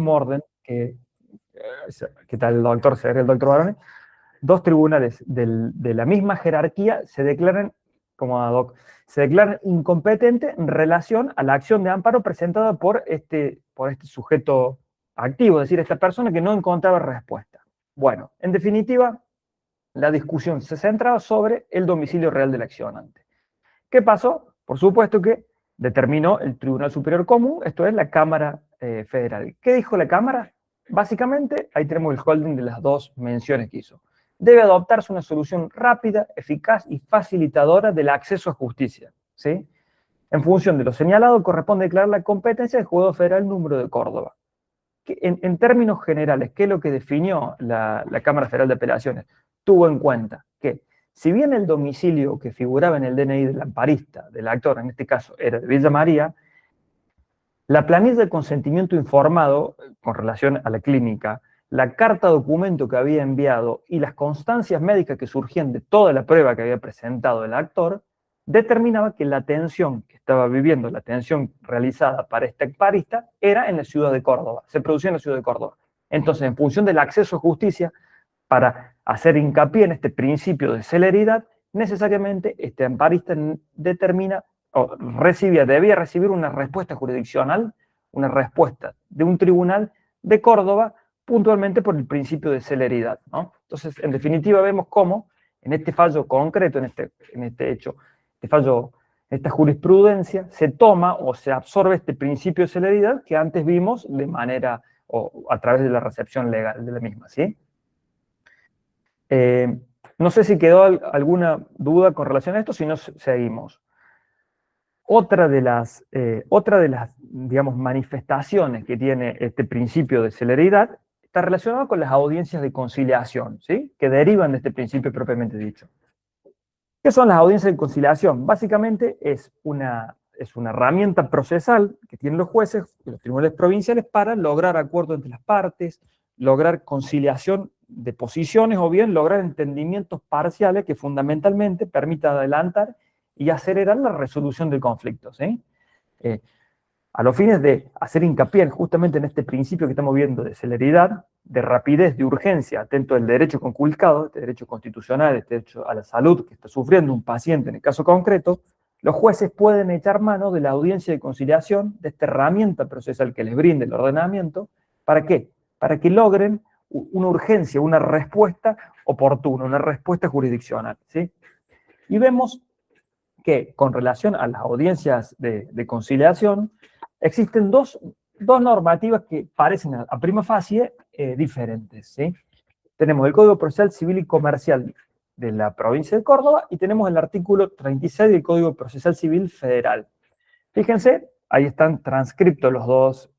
orden que, ¿qué tal el doctor? ¿Sería el doctor Barone? Dos tribunales de la misma jerarquía se declaran, como ad hoc, se declaran incompetentes en relación a la acción de amparo presentada por este sujeto activo, es decir, esta persona que no encontraba respuesta. Bueno, en definitiva, la discusión se centraba sobre el domicilio real del accionante. ¿Qué pasó? Por supuesto que determinó el Tribunal Superior Común, esto es la Cámara Federal. ¿Qué dijo la Cámara? Básicamente, ahí tenemos el holding de las dos menciones que hizo. Debe adoptarse una solución rápida, eficaz y facilitadora del acceso a justicia, ¿sí? En función de lo señalado, corresponde declarar la competencia del Juzgado Federal número de Córdoba. En términos generales, ¿qué es lo que definió la Cámara Federal de Apelaciones? Tuvo en cuenta que, si bien el domicilio que figuraba en el DNI del amparista, del actor, en este caso era de Villa María, la planilla de consentimiento informado con relación a la clínica, la carta documento que había enviado y las constancias médicas que surgían de toda la prueba que había presentado el actor, determinaba que la atención que estaba viviendo, la atención realizada para este amparista, era en la ciudad de Córdoba, se producía en la ciudad de Córdoba. Entonces, en función del acceso a justicia, para hacer hincapié en este principio de celeridad, necesariamente este amparista determina o debía recibir una respuesta jurisdiccional, una respuesta de un tribunal de Córdoba, puntualmente por el principio de celeridad, ¿no? Entonces, en definitiva, vemos cómo en este fallo concreto, en este hecho, esta jurisprudencia, se toma o se absorbe este principio de celeridad que antes vimos de manera, o a través de la recepción legal de la misma, ¿sí? No sé si quedó alguna duda con relación a esto, si no, seguimos. Otra de las, digamos, manifestaciones que tiene este principio de celeridad está relacionada con las audiencias de conciliación, ¿sí? Que derivan de este principio propiamente dicho. ¿Qué son las audiencias de conciliación? Básicamente es una herramienta procesal que tienen los jueces y los tribunales provinciales para lograr acuerdo entre las partes, lograr conciliación de posiciones o bien lograr entendimientos parciales que fundamentalmente permitan adelantar y acelerar la resolución del conflicto, ¿sí? A los fines de hacer hincapié justamente en este principio que estamos viendo de celeridad, de rapidez, de urgencia, atento al derecho conculcado, este derecho constitucional, este derecho a la salud que está sufriendo un paciente en el caso concreto, los jueces pueden echar mano de la audiencia de conciliación, de esta herramienta procesal que les brinde el ordenamiento. ¿Para qué? Para que logren una urgencia, una respuesta oportuna, una respuesta jurisdiccional, ¿sí? Y vemos que con relación a las audiencias de conciliación, existen dos normativas que parecen a prima facie diferentes, ¿sí? Tenemos el Código Procesal Civil y Comercial de la provincia de Córdoba y tenemos el artículo 36 del Código Procesal Civil Federal. Fíjense, ahí están transcriptos los dos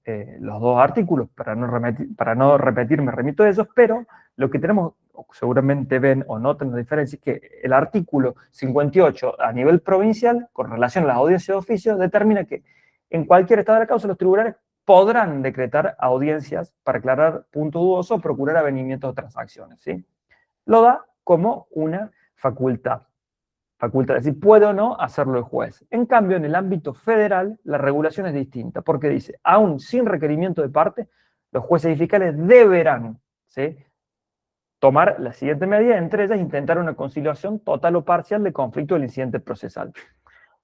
artículos, para no repetir me remito a ellos, pero lo que tenemos, seguramente ven o notan la diferencia, es que el artículo 58 a nivel provincial, con relación a las audiencias de oficio, determina que en cualquier estado de la causa los tribunales podrán decretar audiencias para aclarar puntos dudosos o procurar avenimientos de transacciones, ¿sí? Lo da como una facultad. Es decir, puede o no hacerlo el juez. En cambio, en el ámbito federal, la regulación es distinta, porque dice, aún sin requerimiento de parte, los jueces y fiscales deberán, ¿sí?, tomar la siguiente medida, entre ellas intentar una conciliación total o parcial del conflicto del incidente procesal.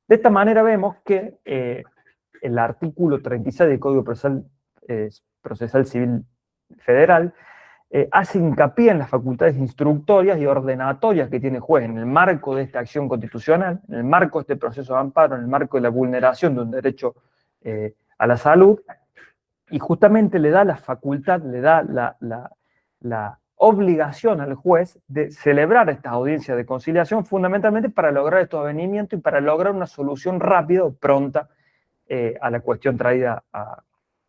De esta manera vemos que el artículo 36 del Código Procesal Civil Federal hace hincapié en las facultades instructorias y ordenatorias que tiene el juez en el marco de esta acción constitucional, en el marco de este proceso de amparo, en el marco de la vulneración de un derecho a la salud, y justamente le da la facultad, le da la obligación al juez de celebrar estas audiencias de conciliación fundamentalmente para lograr estos avenimientos y para lograr una solución rápida o pronta a la cuestión traída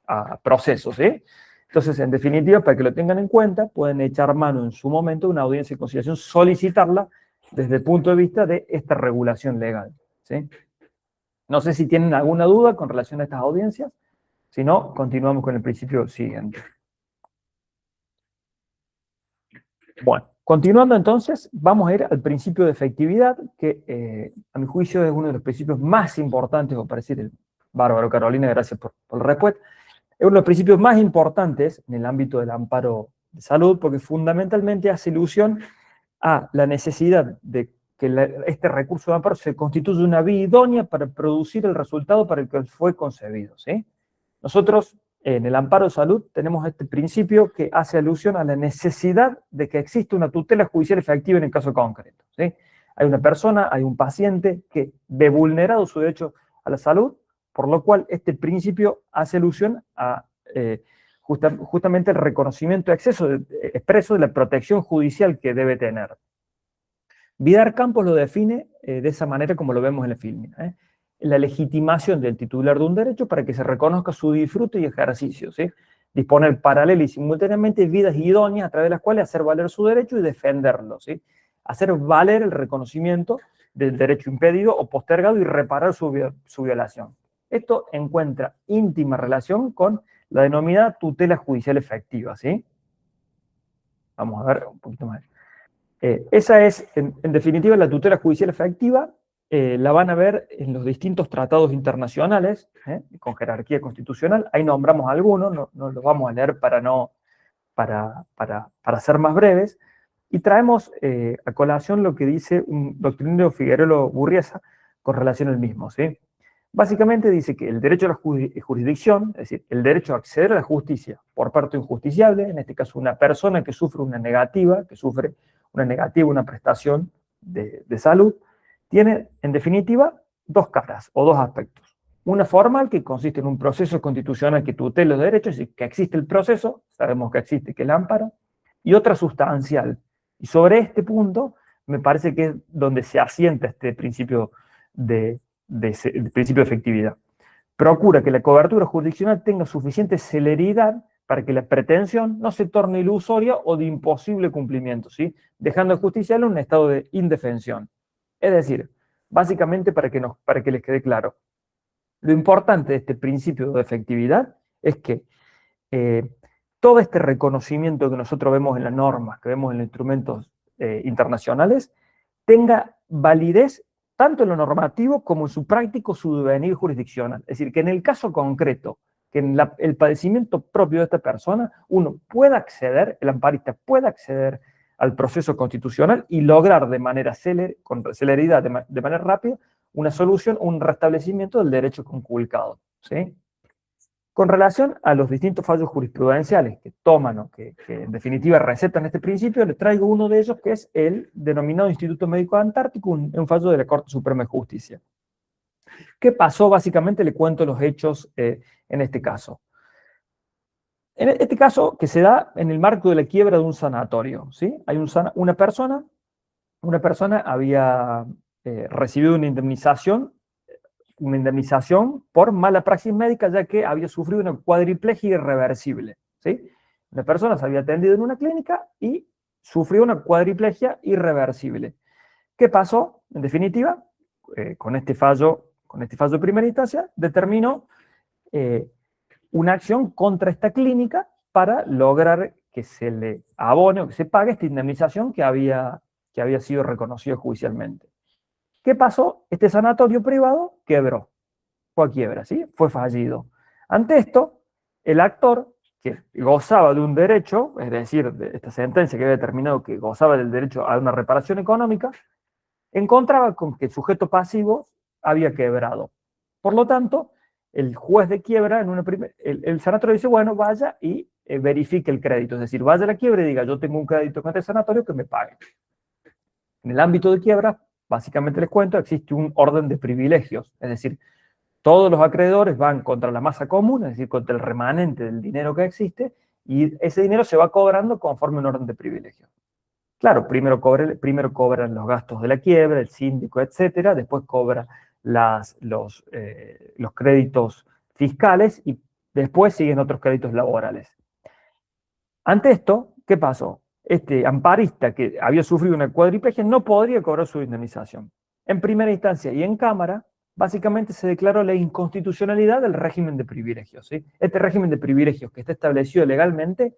a procesos, ¿sí? Entonces, en definitiva, para que lo tengan en cuenta, pueden echar mano en su momento de una audiencia de conciliación, solicitarla desde el punto de vista de esta regulación legal, ¿sí? No sé si tienen alguna duda con relación a estas audiencias, si no, continuamos con el principio siguiente. Bueno, continuando entonces, vamos a ir al principio de efectividad, que a mi juicio es uno de los principios más importantes, o para decir, bárbaro Carolina, gracias por la respuesta. Es uno de los principios más importantes en el ámbito del amparo de salud, porque fundamentalmente hace alusión a la necesidad de que este recurso de amparo se constituya una vía idónea para producir el resultado para el que fue concebido, ¿sí? Nosotros, en el amparo de salud, tenemos este principio que hace alusión a la necesidad de que exista una tutela judicial efectiva en el caso concreto, ¿sí? Hay una persona, hay un paciente que ve vulnerado su derecho a la salud, por lo cual este principio hace alusión a justamente el reconocimiento expreso de la protección judicial que debe tener. Vidar Campos lo define de esa manera como lo vemos en el filme, ¿eh? La legitimación del titular de un derecho para que se reconozca su disfrute y ejercicio, ¿sí? Disponer paralela y simultáneamente vidas idóneas a través de las cuales hacer valer su derecho y defenderlo, ¿sí? Hacer valer el reconocimiento del derecho impedido o postergado y reparar su violación. Esto encuentra íntima relación con la denominada tutela judicial efectiva, ¿sí? Vamos a ver un poquito más. Esa es, en definitiva, la tutela judicial efectiva. La van a ver en los distintos tratados internacionales, con jerarquía constitucional. Ahí nombramos algunos, no los vamos a leer para ser más breves. Y traemos a colación lo que dice un doctrinario Figueroa Burriesa con relación al mismo, ¿sí? Básicamente dice que el derecho a la jurisdicción, es decir, el derecho a acceder a la justicia por parte de un justiciable, en este caso una persona que sufre una negativa, una prestación de salud, tiene, en definitiva, dos caras o dos aspectos. Una formal, que consiste en un proceso constitucional que tutela los derechos, es decir, que existe el proceso, sabemos que existe, que es el amparo, y otra sustancial. Y sobre este punto, me parece que es donde se asienta este principio de principio de efectividad. Procura que la cobertura jurisdiccional tenga suficiente celeridad para que la pretensión no se torne ilusoria o de imposible cumplimiento, ¿sí? Dejando al justiciable en un estado de indefensión. Es decir, básicamente para que les quede claro, lo importante de este principio de efectividad es que todo este reconocimiento que nosotros vemos en las normas, que vemos en los instrumentos internacionales, tenga validez tanto en lo normativo como en su práctico, su devenir jurisdiccional. Es decir, que en el caso concreto, que en el padecimiento propio de esta persona, uno pueda acceder, el amparista pueda acceder al proceso constitucional y lograr de manera con celeridad, de manera rápida, una solución, un restablecimiento del derecho conculcado, ¿sí? Con relación a los distintos fallos jurisprudenciales que toman o que en definitiva recetan este principio, les traigo uno de ellos que es el denominado Instituto Médico Antártico, un fallo de la Corte Suprema de Justicia. ¿Qué pasó? Básicamente le cuento los hechos en este caso. En este caso que se da en el marco de la quiebra de un sanatorio, ¿sí? Hay una persona había recibido una indemnización por mala praxis médica, ya que había sufrido una cuadriplegia irreversible, ¿sí? Una persona se había atendido en una clínica y sufrió una cuadriplegia irreversible. ¿Qué pasó? En definitiva, con este fallo de primera instancia, determinó una acción contra esta clínica para lograr que se le abone o que se pague esta indemnización que había sido reconocida judicialmente. ¿Qué pasó? Este sanatorio privado quebró, fue a quiebra, ¿sí? Fue fallido. Ante esto, el actor, que gozaba de un derecho, es decir, de esta sentencia que había determinado que gozaba del derecho a una reparación económica, encontraba con que el sujeto pasivo había quebrado. Por lo tanto, el juez de quiebra, el sanatorio dice, bueno, vaya y verifique el crédito, es decir, vaya a la quiebra y diga, yo tengo un crédito con este sanatorio que me pague. En el ámbito de quiebra, básicamente les cuento, existe un orden de privilegios, es decir, todos los acreedores van contra la masa común, es decir, contra el remanente del dinero que existe, y ese dinero se va cobrando conforme un orden de privilegios. Claro, primero cobran los gastos de la quiebra, el síndico, etcétera, después cobra los créditos fiscales y después siguen otros créditos laborales. Ante esto, ¿qué pasó? Este amparista que había sufrido una cuadriplegia no podría cobrar su indemnización. En primera instancia y en Cámara, básicamente se declaró la inconstitucionalidad del régimen de privilegios, ¿sí? Este régimen de privilegios que está establecido legalmente,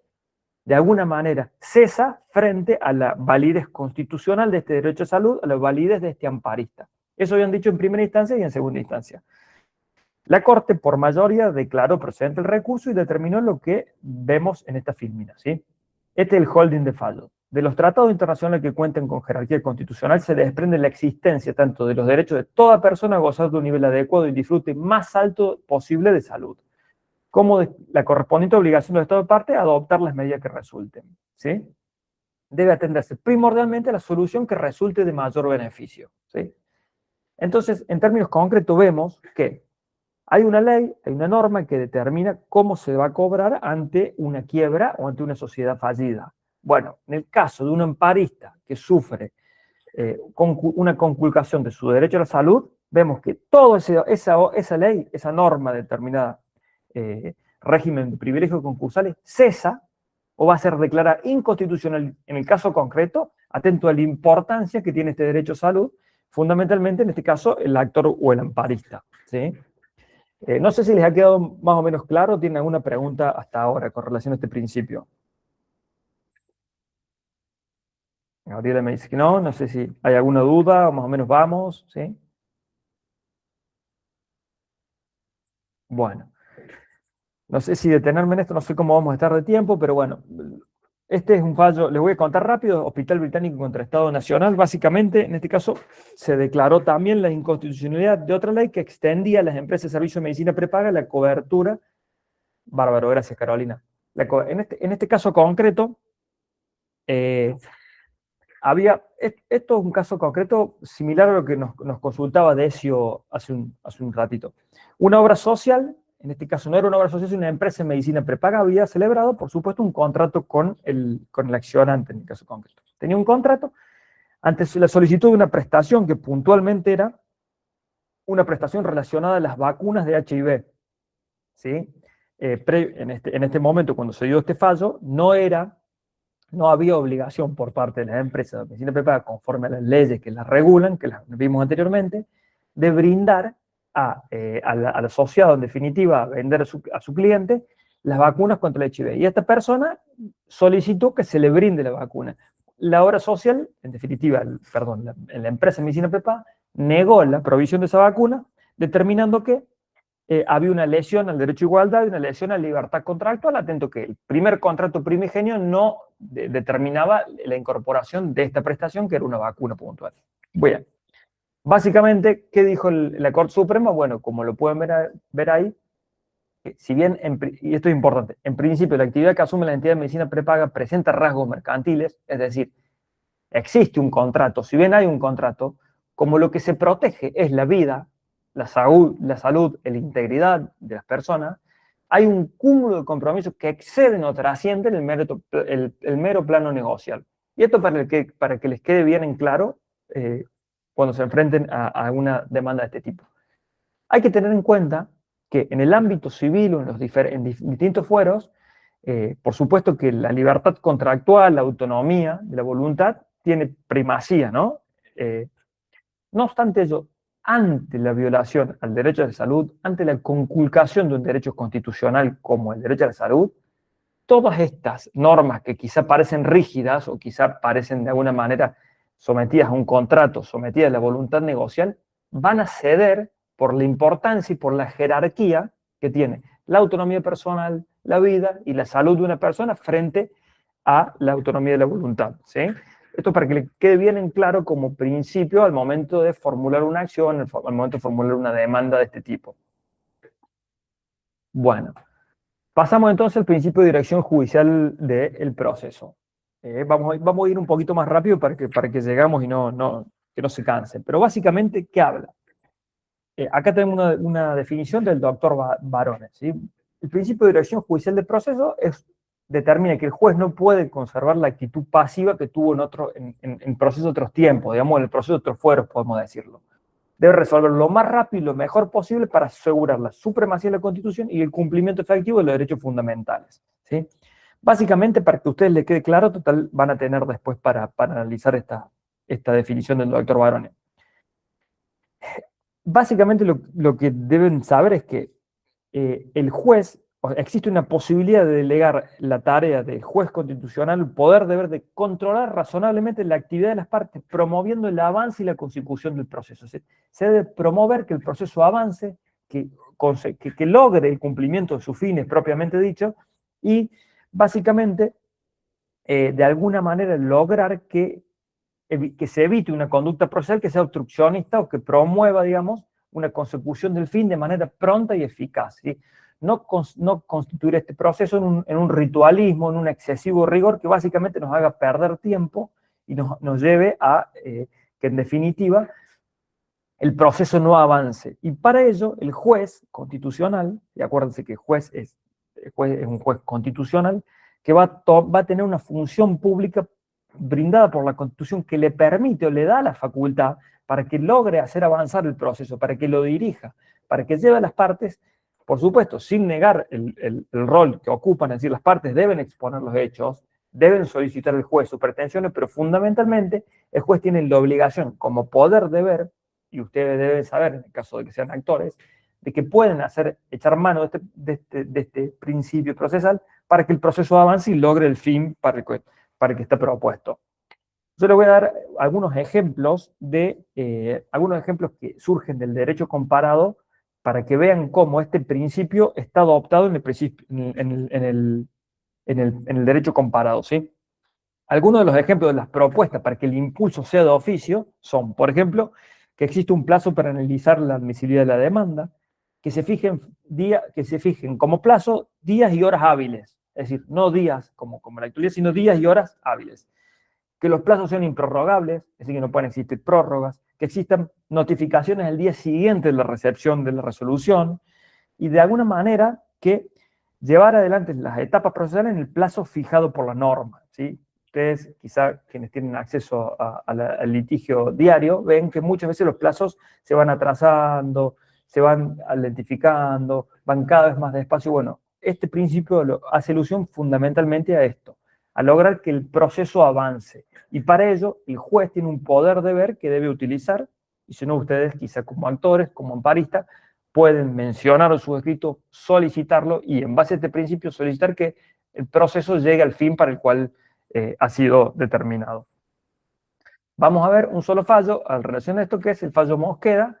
de alguna manera, cesa frente a la validez constitucional de este derecho a salud, a la validez de este amparista. Eso habían dicho en primera instancia y en segunda instancia. La Corte, por mayoría, declaró procedente el recurso y determinó lo que vemos en esta fílmina, ¿sí? Este es el holding de fallo. De los tratados internacionales que cuentan con jerarquía constitucional se desprende la existencia tanto de los derechos de toda persona a gozar de un nivel adecuado y disfrute más alto posible de salud, como de la correspondiente obligación del Estado de parte a adoptar las medidas que resulten, ¿sí? Debe atenderse primordialmente a la solución que resulte de mayor beneficio, ¿sí? Entonces, en términos concretos, vemos que hay una ley, hay una norma que determina cómo se va a cobrar ante una quiebra o ante una sociedad fallida. Bueno, en el caso de un amparista que sufre una conculcación de su derecho a la salud, vemos que toda esa ley, esa norma determinada, régimen de privilegios concursales, cesa o va a ser declarada inconstitucional en el caso concreto, atento a la importancia que tiene este derecho a salud, fundamentalmente en este caso el actor o el amparista, ¿sí? No sé si les ha quedado más o menos claro, ¿tienen alguna pregunta hasta ahora con relación a este principio? Gabriela me dice que no, no sé si hay alguna duda, o más o menos vamos, ¿sí? Bueno, no sé si detenerme en esto, no sé cómo vamos a estar de tiempo, pero bueno, este es un fallo, les voy a contar rápido, Hospital Británico contra Estado Nacional, básicamente, en este caso, se declaró también la inconstitucionalidad de otra ley que extendía a las empresas de servicio de medicina prepaga la cobertura, bárbaro, gracias Carolina, en este caso concreto, eh, esto es un caso concreto similar a lo que nos consultaba Decio hace un ratito. Una obra social, en este caso no era una obra social, sino una empresa de medicina prepaga, había celebrado, por supuesto, un contrato con el accionante, en el caso concreto. Tenía un contrato ante la solicitud de una prestación que puntualmente era una prestación relacionada a las vacunas de HIV. ¿Sí? En este momento, cuando se dio este fallo, no había obligación por parte de las empresas de medicina prepaga, conforme a las leyes que las regulan, que las vimos anteriormente, de brindar al asociado, en definitiva, a vender a su cliente las vacunas contra el HIV. Y esta persona solicitó que se le brinde la vacuna. La obra social, en definitiva, la empresa de medicina prepaga, negó la provisión de esa vacuna, determinando que había una lesión al derecho a igualdad y una lesión a la libertad contractual, atento que el primer contrato primigenio no determinaba la incorporación de esta prestación, que era una vacuna puntual. Bien, básicamente, ¿qué dijo la Corte Suprema? Bueno, como lo pueden ver ahí, si bien, y esto es importante, en principio la actividad que asume la entidad de medicina prepaga presenta rasgos mercantiles, es decir, existe un contrato, si bien hay un contrato, como lo que se protege es la vida, la salud, la integridad de las personas, hay un cúmulo de compromisos que exceden o trascienden el mero plano negocial. Y esto para que les quede bien en claro cuando se enfrenten a una demanda de este tipo. Hay que tener en cuenta que en el ámbito civil o en distintos fueros, por supuesto que la libertad contractual, la autonomía de la voluntad tiene primacía, ¿no? No obstante ello, ante la violación al derecho a la salud, ante la conculcación de un derecho constitucional como el derecho a la salud, todas estas normas que quizá parecen rígidas o quizá parecen de alguna manera sometidas a un contrato, sometidas a la voluntad negocial, van a ceder por la importancia y por la jerarquía que tiene la autonomía personal, la vida y la salud de una persona frente a la autonomía de la voluntad, ¿sí? Esto para que le quede bien en claro como principio al momento de formular una acción, al momento de formular una demanda de este tipo. Bueno, pasamos entonces al principio de dirección judicial del proceso. Vamos a ir un poquito más rápido para que llegamos y que no se canse. Pero básicamente, ¿qué habla? Acá tenemos una definición del doctor Barone, ¿sí? El principio de dirección judicial del proceso determina que el juez no puede conservar la actitud pasiva que tuvo en procesos de otros tiempos, digamos, en el proceso de otros fueros, podemos decirlo. Debe resolver lo más rápido y lo mejor posible para asegurar la supremacía de la Constitución y el cumplimiento efectivo de los derechos fundamentales, ¿sí? Básicamente, para que a ustedes les quede claro, total, van a tener después para analizar esta definición del doctor Barone. Básicamente lo que deben saber es que el juez, existe una posibilidad de delegar la tarea del juez constitucional, el poder deber de controlar razonablemente la actividad de las partes, promoviendo el avance y la consecución del proceso. Se debe promover que el proceso avance, que que logre el cumplimiento de sus fines propiamente dicho y básicamente de alguna manera lograr que se evite una conducta procesal que sea obstruccionista o que promueva, digamos, una consecución del fin de manera pronta y eficaz. ¿Sí? No constituir este proceso en un ritualismo, en un excesivo rigor que básicamente nos haga perder tiempo y nos lleve a que en definitiva el proceso no avance. Y para ello el juez constitucional, y acuérdense que el juez es un juez constitucional, que va a tener una función pública brindada por la Constitución que le permite o le da la facultad para que logre hacer avanzar el proceso, para que lo dirija, para que lleve a las partes, por supuesto, sin negar el rol que ocupan, es decir, las partes deben exponer los hechos, deben solicitar al juez sus pretensiones, pero fundamentalmente el juez tiene la obligación, como poder deber, y ustedes deben saber, en el caso de que sean actores, de que pueden echar mano de este principio procesal para que el proceso avance y logre el fin para el que está propuesto. Yo les voy a dar algunos ejemplos que surgen del derecho comparado para que vean cómo este principio está adoptado en el derecho comparado, ¿sí? Algunos de los ejemplos de las propuestas para que el impulso sea de oficio son, por ejemplo, que existe un plazo para analizar la admisibilidad de la demanda, que se fijen como plazo días y horas hábiles, es decir, no días como la actualidad, sino días y horas hábiles. Que los plazos sean improrrogables, es decir, que no pueden existir prórrogas, que existan notificaciones el día siguiente de la recepción de la resolución, y de alguna manera que llevar adelante las etapas procesales en el plazo fijado por la norma, ¿sí? Ustedes, quizá quienes tienen acceso al litigio diario, ven que muchas veces los plazos se van atrasando, se van lentificando, van cada vez más despacio. Bueno, este principio hace alusión fundamentalmente a esto, a lograr que el proceso avance. Y para ello, el juez tiene un poder deber que debe utilizar, y si no, ustedes, quizá como actores, como amparistas, pueden mencionar en su escrito, solicitarlo, y en base a este principio solicitar que el proceso llegue al fin para el cual ha sido determinado. Vamos a ver un solo fallo en relación a esto, que es el fallo Mosqueda,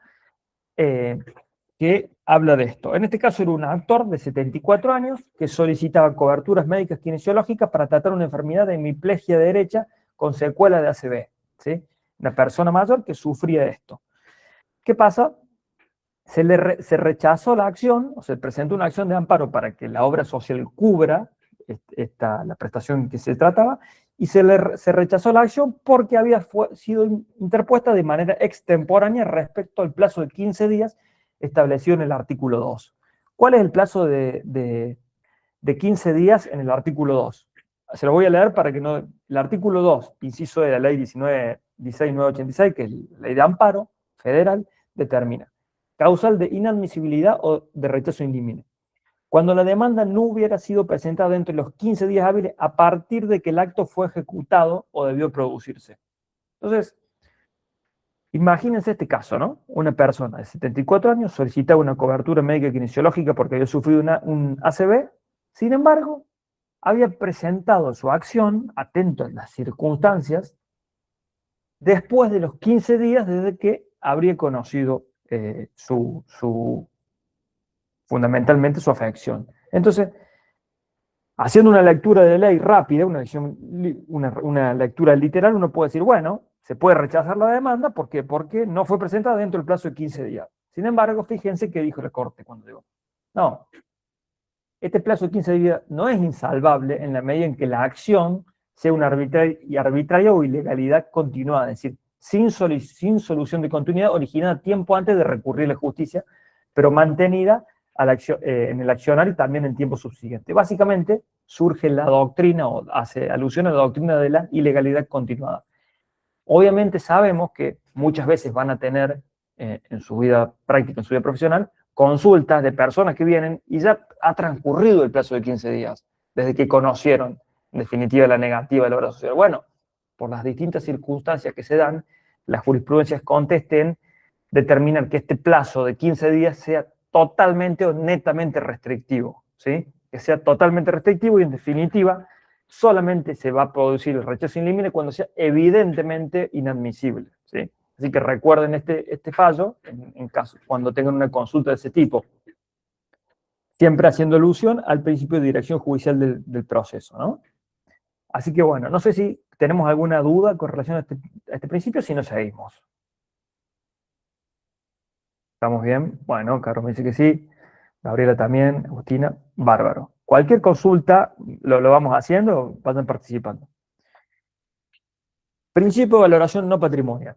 que habla de esto. En este caso era un actor de 74 años que solicitaba coberturas médicas kinesiológicas para tratar una enfermedad de hemiplegia derecha con secuela de ACV, ¿sí? Una persona mayor que sufría esto. ¿Qué pasa? Se rechazó la acción, o se presentó una acción de amparo para que la obra social cubra la prestación que se trataba, y se rechazó la acción porque había sido interpuesta de manera extemporánea respecto al plazo de 15 días establecido en el artículo 2. ¿Cuál es el plazo de 15 días en el artículo 2? Se lo voy a leer para que no... El artículo 2, inciso de la ley 16986, que es la ley de amparo federal, determina causal de inadmisibilidad o de rechazo indímine. Cuando la demanda no hubiera sido presentada dentro de los 15 días hábiles a partir de que el acto fue ejecutado o debió producirse. Entonces, imagínense este caso, ¿no? Una persona de 74 años solicitaba una cobertura médica kinesiológica porque había sufrido un ACV, sin embargo, había presentado su acción, atento a las circunstancias, después de los 15 días desde que habría conocido fundamentalmente su afección. Entonces, haciendo una lectura de ley rápida, una lectura literal, uno puede decir, bueno, se puede rechazar la demanda, ¿por qué? Porque no fue presentada dentro del plazo de 15 días. Sin embargo, fíjense qué dijo la Corte cuando dijo, no, este plazo de 15 días no es insalvable en la medida en que la acción sea una arbitraria o ilegalidad continuada, es decir, sin solución de continuidad originada tiempo antes de recurrir a la justicia, pero mantenida en el accionario y también en tiempo subsiguiente. Básicamente surge la doctrina o hace alusión a la doctrina de la ilegalidad continuada. Obviamente sabemos que muchas veces van a tener en su vida práctica, en su vida profesional, consultas de personas que vienen y ya ha transcurrido el plazo de 15 días desde que conocieron en definitiva la negativa de la obra social. Bueno, por las distintas circunstancias que se dan, las jurisprudencias contesten determinar que este plazo de 15 días sea totalmente o netamente restrictivo, ¿sí? Que sea totalmente restrictivo y en definitiva solamente se va a producir el rechazo in limine cuando sea evidentemente inadmisible, ¿sí? Así que recuerden este fallo en caso, cuando tengan una consulta de ese tipo. siempre haciendo alusión al principio de dirección judicial del proceso, ¿no? Así que bueno, no sé si tenemos alguna duda con relación a este principio, si no seguimos. ¿Estamos bien? Bueno, Carlos me dice que sí, Gabriela también, Agustina, bárbaro. Cualquier consulta lo vamos haciendo, vayan participando. Principio de valoración no patrimonial.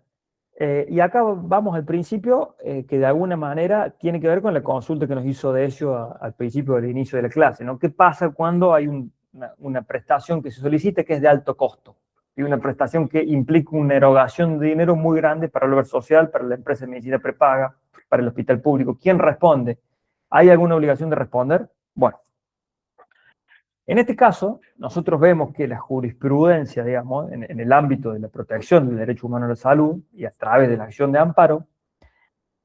Y acá vamos al principio que de alguna manera tiene que ver con la consulta que nos hizo Decio al principio del inicio de la clase, ¿no? ¿Qué pasa cuando hay una prestación que se solicita que es de alto costo? Y una prestación que implica una erogación de dinero muy grande para el obra social, para la empresa de medicina prepaga, para el hospital público. ¿Quién responde? ¿Hay alguna obligación de responder? Bueno, en este caso, nosotros vemos que la jurisprudencia, digamos, en el ámbito de la protección del derecho humano a la salud y a través de la acción de amparo,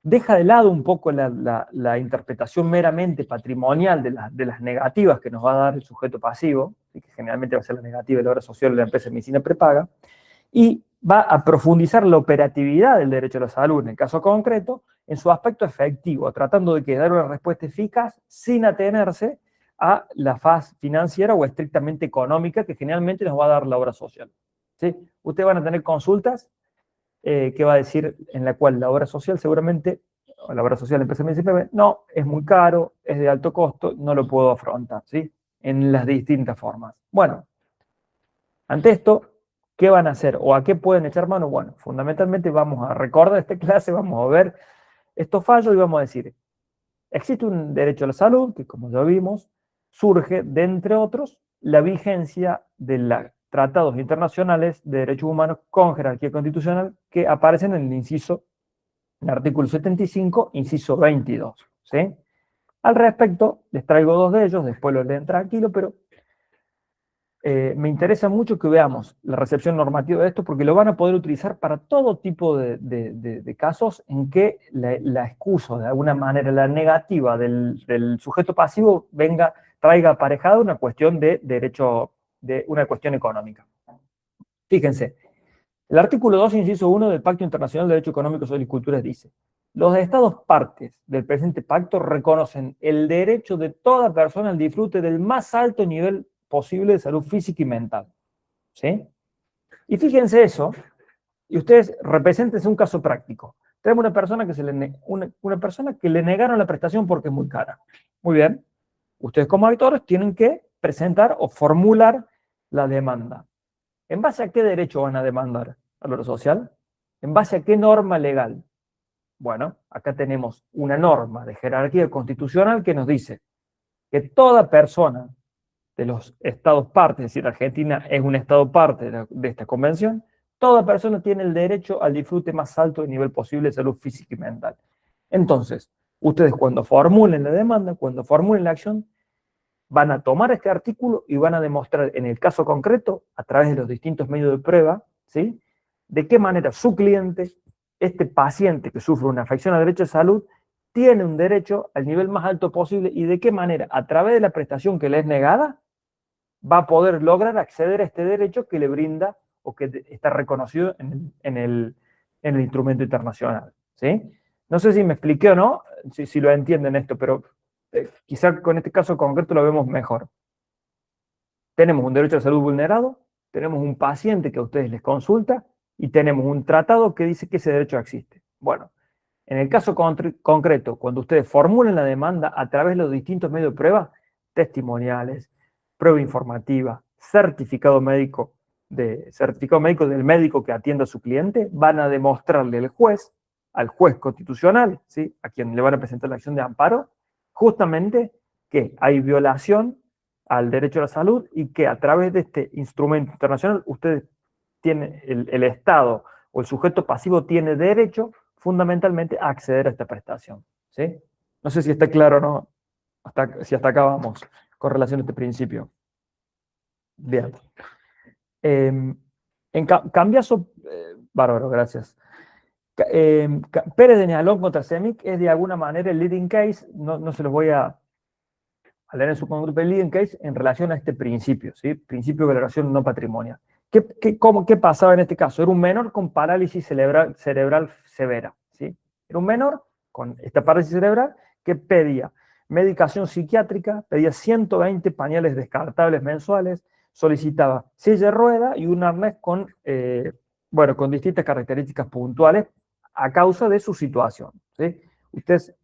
deja de lado un poco la interpretación meramente patrimonial de las negativas que nos va a dar el sujeto pasivo, que generalmente va a ser la negativa de la obra social de la empresa de medicina prepaga, y va a profundizar la operatividad del derecho a la salud, en el caso concreto, en su aspecto efectivo, tratando de dar una respuesta eficaz sin atenerse a la faz financiera o estrictamente económica que generalmente nos va a dar la obra social. ¿Sí? Ustedes van a tener consultas que va a decir en la cual la obra social seguramente, o la obra social de empresa municipal, no, es muy caro, es de alto costo, no lo puedo afrontar, ¿sí? En las distintas formas. Bueno, ante esto, ¿qué van a hacer? ¿O a qué pueden echar mano? Bueno, fundamentalmente vamos a recordar esta clase, vamos a ver estos fallos y vamos a decir, existe un derecho a la salud, que como ya vimos, surge de, entre otros, la vigencia de los tratados internacionales de derechos humanos con jerarquía constitucional que aparecen en el inciso, en el artículo 75, inciso 22. ¿Sí? Al respecto, les traigo dos de ellos, después los leen tranquilo, pero me interesa mucho que veamos la recepción normativa de esto porque lo van a poder utilizar para todo tipo de casos en que la excusa, de alguna manera, la negativa del sujeto pasivo traiga aparejada una cuestión de derecho, de una cuestión económica. Fíjense, el artículo 2, inciso 1 del Pacto Internacional de Derecho Económico, Social y Culturas dice: los Estados partes del presente pacto reconocen el derecho de toda persona al disfrute del más alto nivel posible de salud física y mental. ¿Sí? Y fíjense eso, y ustedes represéntense un caso práctico. Tenemos una persona que le negaron la prestación porque es muy cara. Muy bien. Ustedes como auditores tienen que presentar o formular la demanda. ¿En base a qué derecho van a demandar a lo social? ¿En base a qué norma legal? Bueno, acá tenemos una norma de jerarquía constitucional que nos dice que toda persona de los estados partes, es decir, Argentina es un estado parte de esta convención, toda persona tiene el derecho al disfrute más alto de nivel posible de salud física y mental. Entonces, ustedes cuando formulen la demanda, cuando formulen la acción, van a tomar este artículo y van a demostrar en el caso concreto, a través de los distintos medios de prueba, ¿sí?, de qué manera su cliente, este paciente que sufre una afección al derecho de salud, tiene un derecho al nivel más alto posible y de qué manera, a través de la prestación que le es negada, va a poder lograr acceder a este derecho que le brinda o que está reconocido en el instrumento internacional. ¿Sí? No sé si me expliqué o no, si lo entienden esto, pero quizá con este caso concreto lo vemos mejor. Tenemos un derecho a salud vulnerado, tenemos un paciente que a ustedes les consulta y tenemos un tratado que dice que ese derecho existe. Bueno, en el caso concreto, cuando ustedes formulen la demanda a través de los distintos medios de prueba, testimoniales, prueba informativa, certificado médico del médico que atienda a su cliente, van a demostrarle al juez constitucional, ¿sí?, a quien le van a presentar la acción de amparo, justamente que hay violación al derecho a la salud y que a través de este instrumento internacional ustedes tienen, el Estado o el sujeto pasivo tiene derecho fundamentalmente a acceder a esta prestación. ¿Sí? No sé si está claro o no, si hasta acá vamos con relación a este principio. Bien. Cambiazo, bárbaro, gracias. Pérez de Nealón contra CEMIC es de alguna manera el leading case, no se los voy a leer en su conjunto, el leading case en relación a este principio, ¿sí? Principio de valoración no patrimonial. ¿Qué pasaba en este caso? Era un menor con parálisis cerebral severa, ¿sí? Era un menor con esta parálisis cerebral que pedía medicación psiquiátrica, pedía 120 pañales descartables mensuales, solicitaba silla de rueda y un arnés con, bueno, con distintas características puntuales a causa de su situación, ¿sí? Ustedes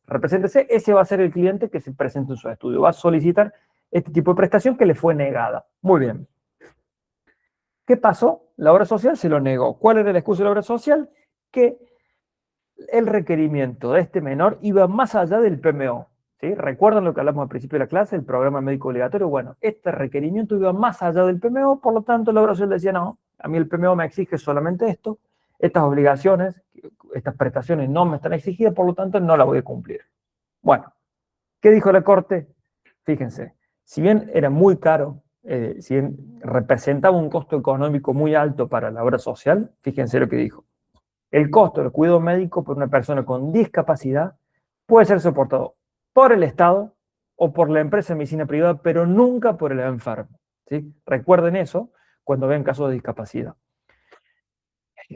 represéntese, ese va a ser el cliente que se presenta en su estudio, va a solicitar este tipo de prestación que le fue negada. Muy bien. ¿Qué pasó? La obra social se lo negó. ¿Cuál era la excusa de la obra social? Que el requerimiento de este menor iba más allá del PMO. ¿Sí? ¿Recuerdan lo que hablamos al principio de la clase, el programa médico obligatorio? Bueno, este requerimiento iba más allá del PMO, por lo tanto la obra social decía, no, a mí el PMO me exige solamente esto, estas obligaciones, estas prestaciones no me están exigidas, por lo tanto no las voy a cumplir. Bueno, ¿qué dijo la Corte? Fíjense, si bien era muy caro, si bien representaba un costo económico muy alto para la obra social, fíjense lo que dijo. El costo del cuidado médico por una persona con discapacidad puede ser soportado por el Estado o por la empresa de medicina privada, pero nunca por el enfermo, ¿sí? Recuerden eso cuando vean casos de discapacidad.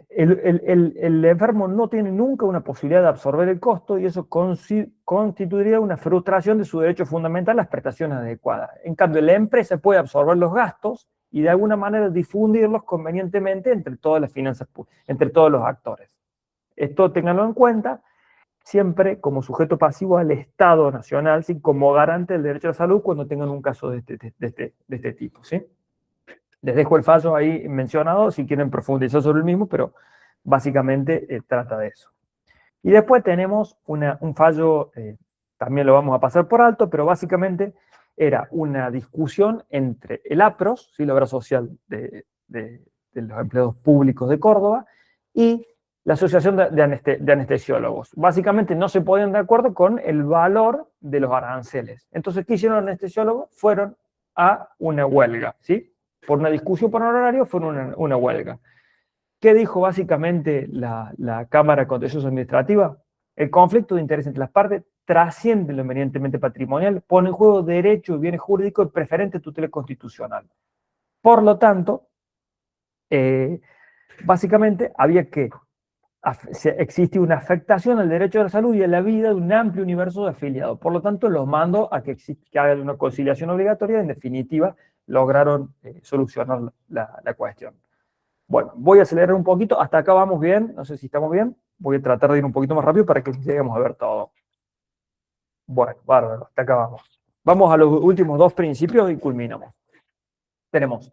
El enfermo no tiene nunca una posibilidad de absorber el costo y eso constituiría una frustración de su derecho fundamental a las prestaciones adecuadas. En cambio, la empresa puede absorber los gastos y de alguna manera difundirlos convenientemente entre todas las finanzas, entre todos los actores. Esto ténganlo en cuenta, siempre como sujeto pasivo al Estado Nacional, ¿sí? Como garante del derecho a la salud cuando tengan un caso de este tipo, ¿sí? Les dejo el fallo ahí mencionado si quieren profundizar sobre el mismo, pero básicamente trata de eso. Y después tenemos un fallo, también lo vamos a pasar por alto, pero básicamente era una discusión entre el APROS, ¿sí? La obra social de los empleados públicos de Córdoba, y la Asociación de Anestesiólogos. Básicamente no se ponían de acuerdo con el valor de los aranceles. Entonces, ¿qué hicieron los anestesiólogos? Fueron a una huelga, ¿sí? Por una discusión por horario, fueron una huelga. ¿Qué dijo básicamente la Cámara Contencioso Administrativa? El conflicto de interés entre las partes trasciende lo eminentemente patrimonial, pone en juego derechos y bienes jurídicos de preferente tutela constitucional. Por lo tanto, básicamente había que existe una afectación al derecho a la salud y a la vida de un amplio universo de afiliados. Por lo tanto, los mando a que hagan una conciliación obligatoria. En definitiva, lograron solucionar la cuestión. Bueno, voy a acelerar un poquito. Hasta acá vamos bien. No sé si estamos bien. Voy a tratar de ir un poquito más rápido para que lleguemos a ver todo. Bueno, bárbaro. Hasta acá vamos. Vamos a los últimos dos principios y culminamos. Tenemos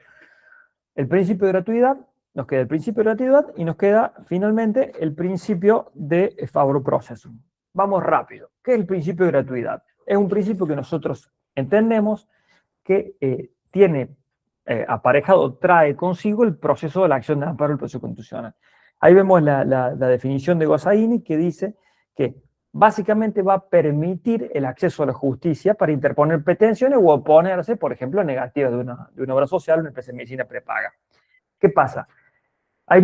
el principio de gratuidad. Nos queda el principio de gratuidad y nos queda finalmente el principio de favor processum. Vamos rápido. ¿Qué es el principio de gratuidad? Es un principio que nosotros entendemos que tiene aparejado, trae consigo el proceso de la acción de amparo del proceso constitucional. Ahí vemos la definición de Gossaini que dice que básicamente va a permitir el acceso a la justicia para interponer pretensiones o oponerse, por ejemplo, a negativas de una obra social o una empresa de medicina prepaga. ¿Qué pasa? Hay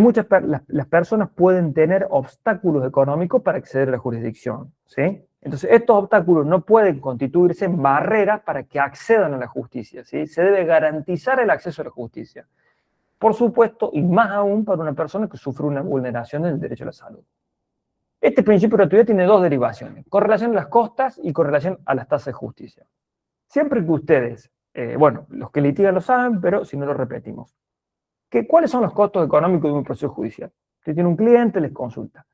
las personas pueden tener obstáculos económicos para acceder a la jurisdicción, ¿sí? Entonces, estos obstáculos no pueden constituirse en barreras para que accedan a la justicia, ¿sí? Se debe garantizar el acceso a la justicia. Por supuesto, y más aún para una persona que sufre una vulneración del derecho a la salud. Este principio de gratuidad tiene dos derivaciones, con relación a las costas y con relación a las tasas de justicia. Siempre que ustedes, bueno, los que litigan lo saben, pero si no lo repetimos. ¿Cuáles son los costos económicos de un proceso judicial? Usted tiene un cliente, les consulta.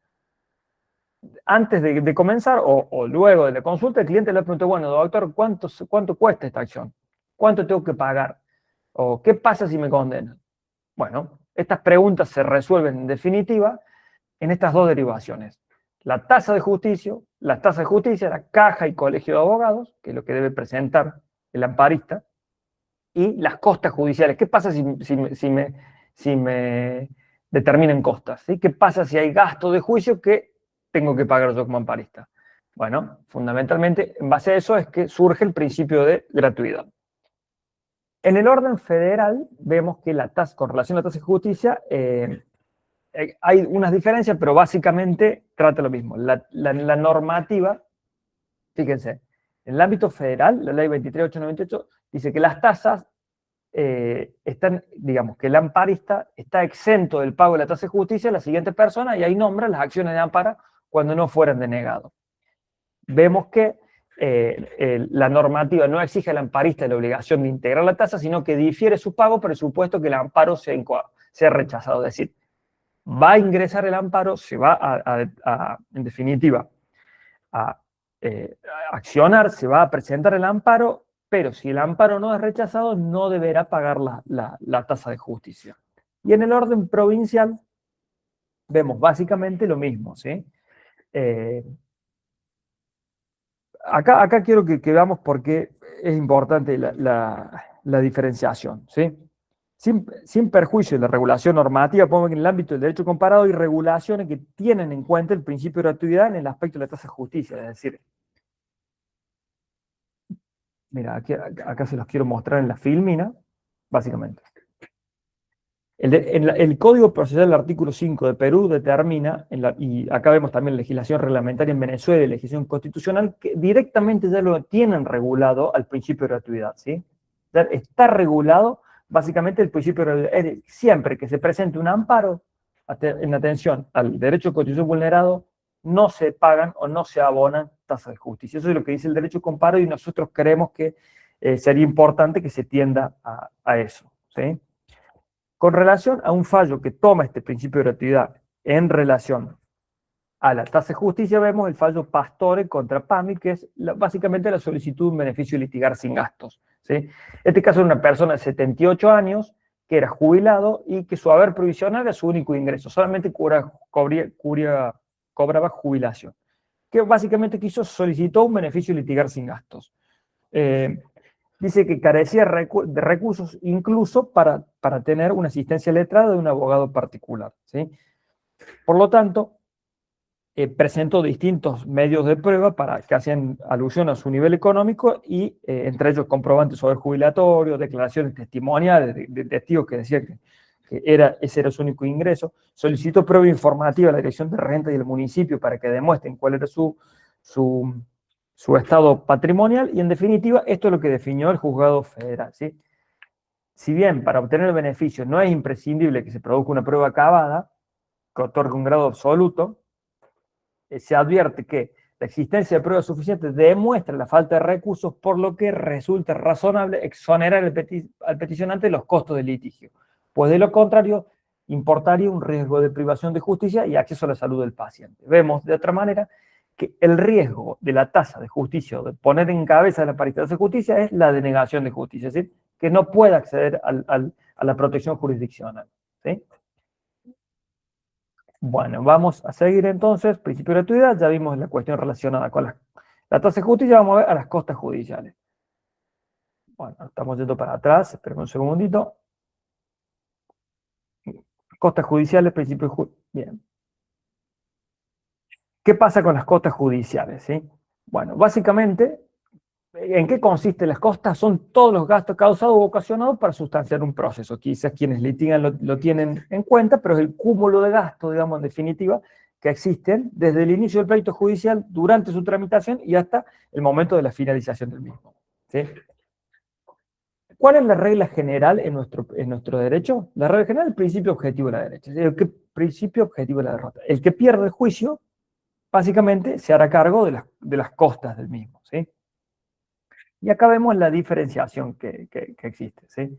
Antes de comenzar o luego de la consulta, el cliente le pregunta, bueno, doctor, ¿cuánto cuesta esta acción? ¿Cuánto tengo que pagar? ¿O qué pasa si me condenan? Bueno, estas preguntas se resuelven en definitiva en estas dos derivaciones. La tasa de justicia, la caja y colegio de abogados, que es lo que debe presentar el amparista, y las costas judiciales. ¿Qué pasa si me determinan costas? ¿Sí? ¿Qué pasa si hay gasto de juicio que tengo que pagar yo como amparista? Bueno, fundamentalmente, en base a eso es que surge el principio de gratuidad. En el orden federal, vemos que con relación a la tasa de justicia, hay unas diferencias, pero básicamente trata lo mismo. La normativa, fíjense, en el ámbito federal, la ley 23898 dice que las tasas están, digamos, que el amparista está exento del pago de la tasa de justicia a la siguiente persona y ahí nombra las acciones de amparo cuando no fueran denegados. Vemos que la normativa no exige al amparista la obligación de integrar la tasa, sino que difiere su pago por el supuesto que el amparo sea rechazado. Es decir, va a ingresar el amparo, se va en definitiva, a accionar, se va a presentar el amparo, pero si el amparo no es rechazado, no deberá pagar la tasa de justicia. Y en el orden provincial vemos básicamente lo mismo, ¿sí? Acá quiero que veamos por qué es importante la diferenciación, ¿sí? Sin perjuicio de la regulación normativa, podemos ver que en el ámbito del derecho comparado hay regulaciones que tienen en cuenta el principio de gratuidad en el aspecto de la tasa de justicia. Es decir, mira, acá se los quiero mostrar en la filmina, básicamente. El Código Procesal del artículo 5 de Perú determina, y acá vemos también legislación reglamentaria en Venezuela y legislación constitucional, que directamente ya lo tienen regulado al principio de gratuidad, ¿sí? Ya está regulado básicamente el principio de gratuidad. Es decir, siempre que se presente un amparo en atención al derecho constitucional vulnerado, no se pagan o no se abonan tasas de justicia. Eso es lo que dice el derecho comparado y nosotros creemos que sería importante que se tienda a eso, ¿sí? Con relación a un fallo que toma este principio de gratuidad en relación a la tasa de justicia, vemos el fallo Pastore contra PAMI, que es básicamente la solicitud de un beneficio de litigar sin gastos, ¿sí? En este caso era una persona de 78 años que era jubilado y que su haber provisional era su único ingreso, solamente cobraba jubilación, que básicamente solicitó un beneficio de litigar sin gastos. Dice que carecía de recursos incluso para tener una asistencia letrada de un abogado particular, ¿sí? Por lo tanto, presentó distintos medios de prueba que hacían alusión a su nivel económico y entre ellos comprobantes sobre jubilatorio, declaraciones testimoniales de testigos que decían que ese era su único ingreso. Solicitó prueba informativa a la Dirección de Renta y el municipio para que demuestren cuál era su estado patrimonial y en definitiva esto es lo que definió el juzgado federal, ¿sí? Si bien para obtener el beneficio no es imprescindible que se produzca una prueba acabada que otorgue un grado absoluto, se advierte que la existencia de pruebas suficientes demuestra la falta de recursos, por lo que resulta razonable exonerar al peticionante los costos del litigio, pues de lo contrario importaría un riesgo de privación de justicia y acceso a la salud del paciente. Vemos de otra manera que el riesgo de la tasa de justicia o de poner en cabeza de la paridad de justicia es la denegación de justicia, es decir, que no puede acceder a la protección jurisdiccional, ¿sí? Bueno, vamos a seguir entonces, principio de gratuidad, ya vimos la cuestión relacionada con la tasa de justicia, vamos a ver a las costas judiciales. Bueno, estamos yendo para atrás, esperen un segundito. Costas judiciales, principio bien. ¿Qué pasa con las costas judiciales? ¿Sí? Bueno, básicamente, ¿en qué consisten las costas? Son todos los gastos causados o ocasionados para sustanciar un proceso. Quizás quienes litigan lo tienen en cuenta, pero es el cúmulo de gastos, digamos, en definitiva, que existen desde el inicio del pleito judicial, durante su tramitación y hasta el momento de la finalización del mismo, ¿sí? ¿Cuál es la regla general en nuestro derecho? La regla general es el principio objetivo de la derecha. El principio objetivo de la derrota. El que pierde el juicio, básicamente, se hará cargo de las costas del mismo, ¿sí? Y acá vemos la diferenciación que existe, ¿sí?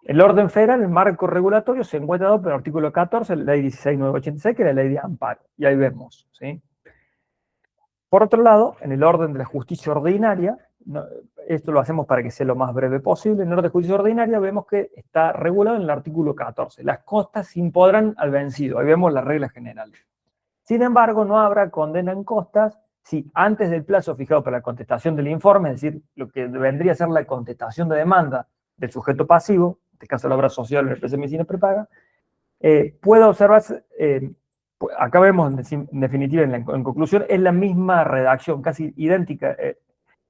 El orden federal, el marco regulatorio, se encuentra dado por el artículo 14, la ley 16.986, que es la ley de amparo. Y ahí vemos, ¿sí? Por otro lado, en el orden de la justicia ordinaria, esto lo hacemos para que sea lo más breve posible, en el orden de justicia ordinaria vemos que está regulado en el artículo 14. Las costas se impondrán al vencido. Ahí vemos la regla general. Sin embargo, no habrá condena en costas si antes del plazo fijado para la contestación del informe, es decir, lo que vendría a ser la contestación de demanda del sujeto pasivo, en este caso la obra social, la empresa de medicina prepaga, pueda observarse, acá vemos en definitiva, en conclusión, es la misma redacción, casi idéntica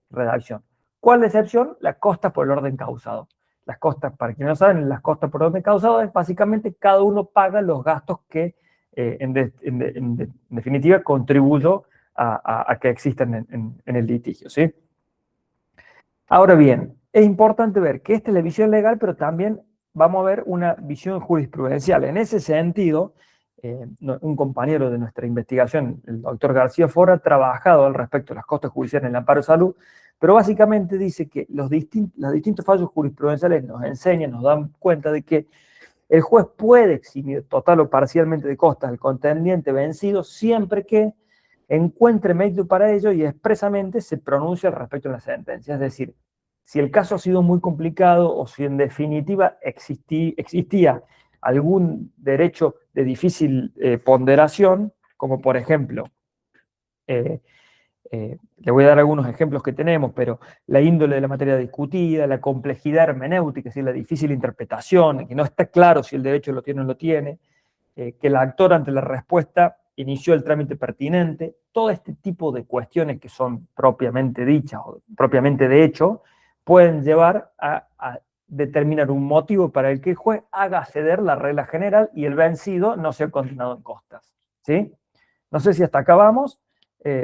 redacción. ¿Cuál es la excepción? Las costas por el orden causado. Las costas, para quienes no saben, las costas por orden causado es básicamente cada uno paga los gastos que en definitiva contribuyó a que existan en el litigio, ¿sí? Ahora bien, es importante ver que esta es la visión legal, pero también vamos a ver una visión jurisprudencial. En ese sentido, un compañero de nuestra investigación, el doctor García Fora, ha trabajado al respecto de las costas judiciales en el amparo de salud, pero básicamente dice que los distintos fallos jurisprudenciales nos enseñan, nos dan cuenta de que el juez puede eximir total o parcialmente de costas al contendiente vencido siempre que encuentre mérito para ello y expresamente se pronuncie al respecto en la sentencia. Es decir, si el caso ha sido muy complicado o si en definitiva existía algún derecho de difícil ponderación, como por ejemplo, le voy a dar algunos ejemplos que tenemos, pero la índole de la materia discutida, la complejidad hermenéutica, es decir, la difícil interpretación, que no está claro si el derecho lo tiene o no lo tiene, que el actor ante la respuesta inició el trámite pertinente, todo este tipo de cuestiones que son propiamente dichas o propiamente de hecho, pueden llevar a determinar un motivo para el que el juez haga ceder la regla general y el vencido no sea condenado en costas. ¿Sí? No sé si hasta acá vamos,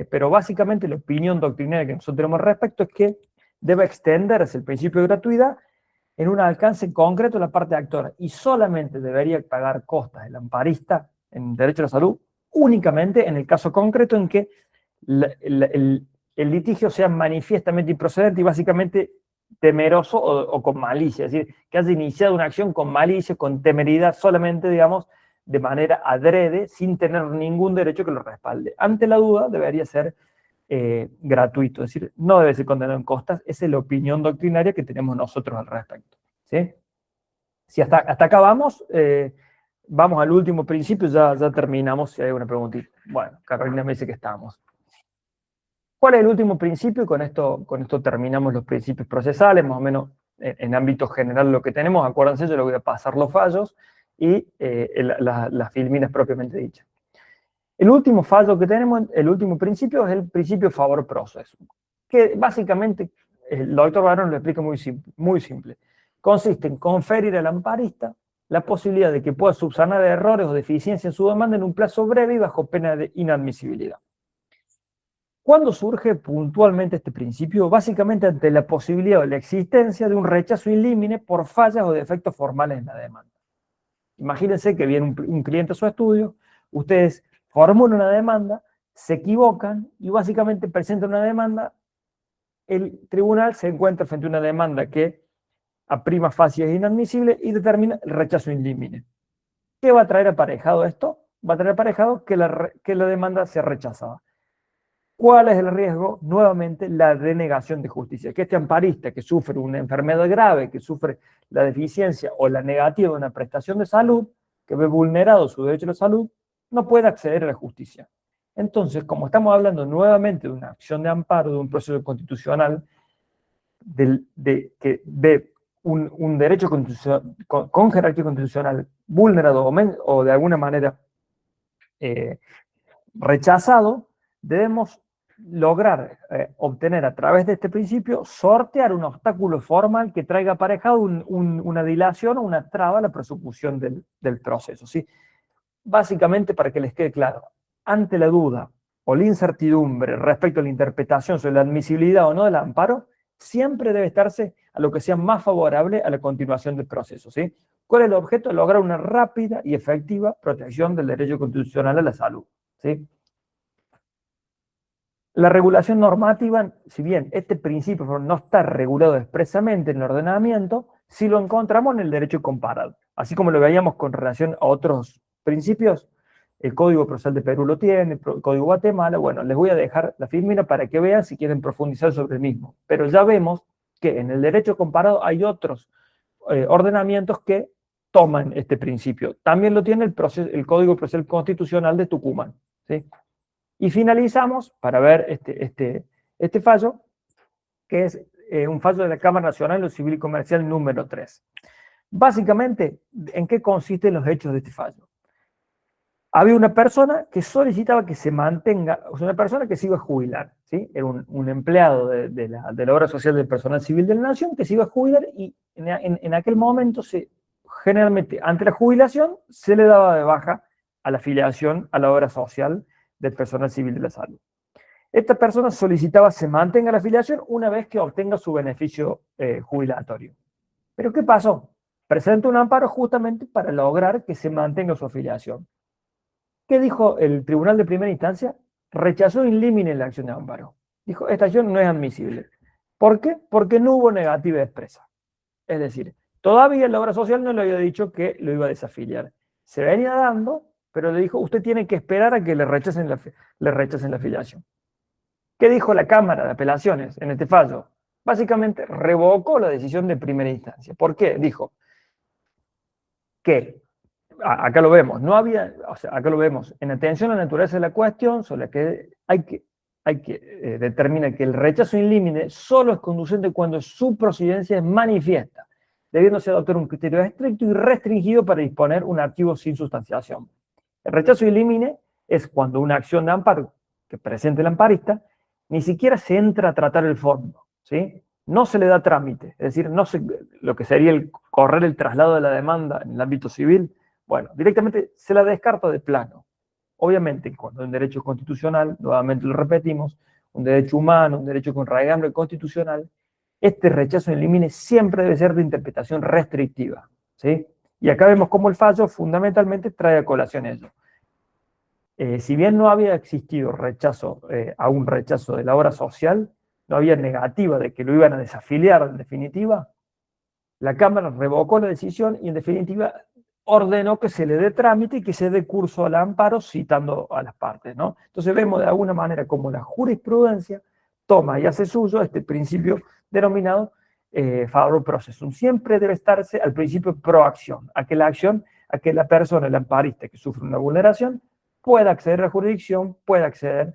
pero básicamente la opinión doctrinaria que nosotros tenemos al respecto es que debe extenderse el principio de gratuidad en un alcance concreto de la parte actora y solamente debería pagar costas el amparista en derecho a la salud únicamente en el caso concreto en que el litigio sea manifiestamente improcedente y básicamente temeroso o con malicia, es decir, que haya iniciado una acción con malicia, con temeridad, solamente, digamos, de manera adrede, sin tener ningún derecho que lo respalde. Ante la duda, debería ser gratuito, es decir, no debe ser condenado en costas, esa es la opinión doctrinaria que tenemos nosotros al respecto. ¿Sí? Si hasta acá vamos, vamos al último principio, ya terminamos, si hay alguna preguntita. Bueno, Carolina me dice que estamos. ¿Cuál es el último principio? Con esto terminamos los principios procesales, más o menos en ámbito general lo que tenemos. Acuérdense, yo le voy a pasar los fallos y las filminas propiamente dichas. El último fallo que tenemos, el último principio, es el principio favor proceso, que básicamente el doctor Barón lo explica muy simple. Consiste en conferir al amparista la posibilidad de que pueda subsanar errores o deficiencias en su demanda en un plazo breve y bajo pena de inadmisibilidad. ¿Cuándo surge puntualmente este principio? Básicamente ante la posibilidad o la existencia de un rechazo in limine por fallas o defectos formales en la demanda. Imagínense que viene un cliente a su estudio, ustedes formulan una demanda, se equivocan y básicamente presentan una demanda, el tribunal se encuentra frente a una demanda que a prima facie es inadmisible y determina el rechazo in limine. ¿Qué va a traer aparejado esto? Va a traer aparejado que la demanda sea rechazada. ¿Cuál es el riesgo? Nuevamente, la denegación de justicia. Que este amparista que sufre una enfermedad grave, que sufre la deficiencia o la negativa de una prestación de salud, que ve vulnerado su derecho a la salud, no puede acceder a la justicia. Entonces, como estamos hablando nuevamente de una acción de amparo, de un proceso constitucional, que ve un derecho con jerarquía constitucional vulnerado o de alguna manera rechazado, debemos lograr obtener a través de este principio, sortear un obstáculo formal que traiga aparejado una dilación o una traba a la prosecución del proceso. ¿Sí? Básicamente, para que les quede claro, ante la duda o la incertidumbre respecto a la interpretación sobre la admisibilidad o no del amparo, siempre debe estarse a lo que sea más favorable a la continuación del proceso. ¿Sí? ¿Cuál es el objeto? Lograr una rápida y efectiva protección del derecho constitucional a la salud. ¿Sí? La regulación normativa, si bien este principio no está regulado expresamente en el ordenamiento, sí lo encontramos en el derecho comparado. Así como lo veíamos con relación a otros principios, el Código Procesal de Perú lo tiene, el Código de Guatemala, bueno, les voy a dejar la filmina para que vean si quieren profundizar sobre el mismo. Pero ya vemos que en el derecho comparado hay otros ordenamientos que toman este principio. También lo tiene el Código Procesal Constitucional de Tucumán, ¿sí? Y finalizamos para ver este fallo, que es un fallo de la Cámara Nacional de lo Civil y Comercial número 3. Básicamente, ¿en qué consisten los hechos de este fallo? Había una persona que solicitaba que se mantenga, o sea, una persona que se iba a jubilar, ¿sí? Era un empleado de la obra social del personal civil de la Nación que se iba a jubilar y en aquel momento, generalmente, ante la jubilación, se le daba de baja a la afiliación a la obra social del personal civil de la salud. Esta persona solicitaba se mantenga la afiliación una vez que obtenga su beneficio jubilatorio. ¿Pero qué pasó? Presenta un amparo justamente para lograr que se mantenga su afiliación. ¿Qué dijo el tribunal de primera instancia? Rechazó in limine la acción de amparo. Dijo, esta acción no es admisible. ¿Por qué? Porque no hubo negativa expresa. Es decir, todavía la obra social no le había dicho que lo iba a desafiliar. Se venía dando, pero le dijo, usted tiene que esperar a que le rechacen la afiliación. ¿Qué dijo la Cámara de Apelaciones en este fallo? Básicamente revocó la decisión de primera instancia. ¿Por qué? Dijo que, acá lo vemos, no había, o sea, acá lo vemos, en atención a la naturaleza de la cuestión, sobre la que determina que el rechazo in limine solo es conducente cuando su procedencia es manifiesta, debiéndose adoptar un criterio estricto y restringido para disponer un archivo sin sustanciación. El rechazo in limine es cuando una acción de amparo que presente el amparista ni siquiera se entra a tratar el fondo, ¿sí? No se le da trámite, es decir, lo que sería correr el traslado de la demanda en el ámbito civil, bueno, directamente se la descarta de plano. Obviamente, cuando un derecho constitucional, nuevamente lo repetimos, un derecho humano, un derecho con raigambre constitucional, este rechazo in limine siempre debe ser de interpretación restrictiva, ¿sí? Y acá vemos cómo el fallo fundamentalmente trae a colación eso. Si bien no había existido un rechazo de la obra social, no había negativa de que lo iban a desafiliar en definitiva, la Cámara revocó la decisión y en definitiva ordenó que se le dé trámite y que se dé curso al amparo citando a las partes, ¿no? Entonces vemos de alguna manera como la jurisprudencia toma y hace suyo este principio denominado favor processum. Siempre debe estarse al principio proacción, a que la persona, el amparista que sufre una vulneración, pueda acceder a la jurisdicción, pueda acceder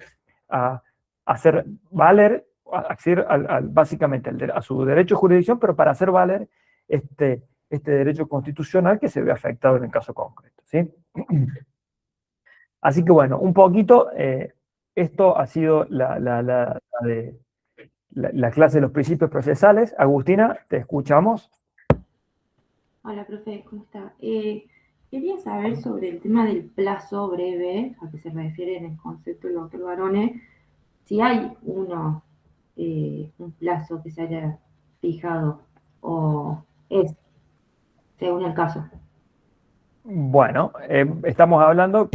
a hacer valer, acceder básicamente a su derecho de jurisdicción, pero para hacer valer este derecho constitucional que se ve afectado en el caso concreto, ¿sí? Así que bueno, un poquito, esto ha sido la clase de los principios procesales. Agustina, te escuchamos. Hola, profe, ¿cómo está? Quería saber sobre el tema del plazo breve, a que se refiere en el concepto del doctor Barone, si hay un plazo que se haya fijado o es según el caso. Bueno, estamos hablando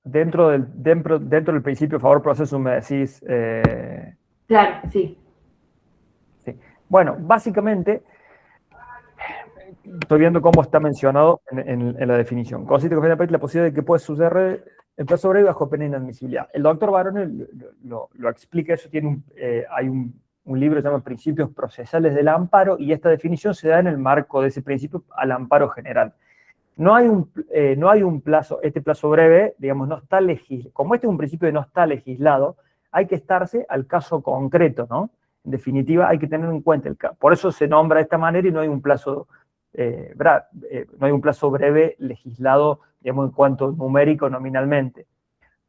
dentro del principio favor processum, me decís. Claro, sí. Sí. Bueno, básicamente, estoy viendo cómo está mencionado en la definición. Consiste en la posibilidad de que puede suceder el plazo breve bajo pena de inadmisibilidad. El doctor Barone lo explica, eso hay un libro que se llama Principios Procesales del Amparo, y esta definición se da en el marco de ese principio al amparo general. No hay un plazo, este plazo breve, digamos, no está legislado. Como este es un principio que no está legislado, hay que estarse al caso concreto, ¿no? En definitiva, hay que tener en cuenta por eso se nombra de esta manera y no hay un plazo, no hay un plazo breve legislado, digamos, en cuanto numérico nominalmente.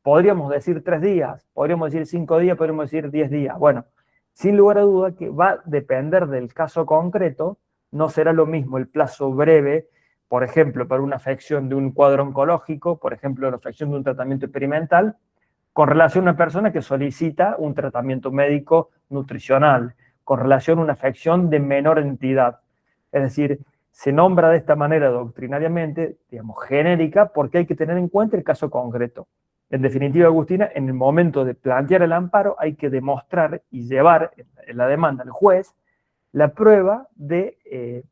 Podríamos decir 3 días, podríamos decir 5 días, podríamos decir 10 días. Bueno, sin lugar a duda que va a depender del caso concreto, no será lo mismo el plazo breve, por ejemplo, para una afección de un cuadro oncológico, por ejemplo, la afección de un tratamiento experimental, con relación a una persona que solicita un tratamiento médico nutricional, con relación a una afección de menor entidad. Es decir, se nombra de esta manera doctrinariamente, digamos, genérica, porque hay que tener en cuenta el caso concreto. En definitiva, Agustina, en el momento de plantear el amparo hay que demostrar y llevar en la demanda al juez la prueba de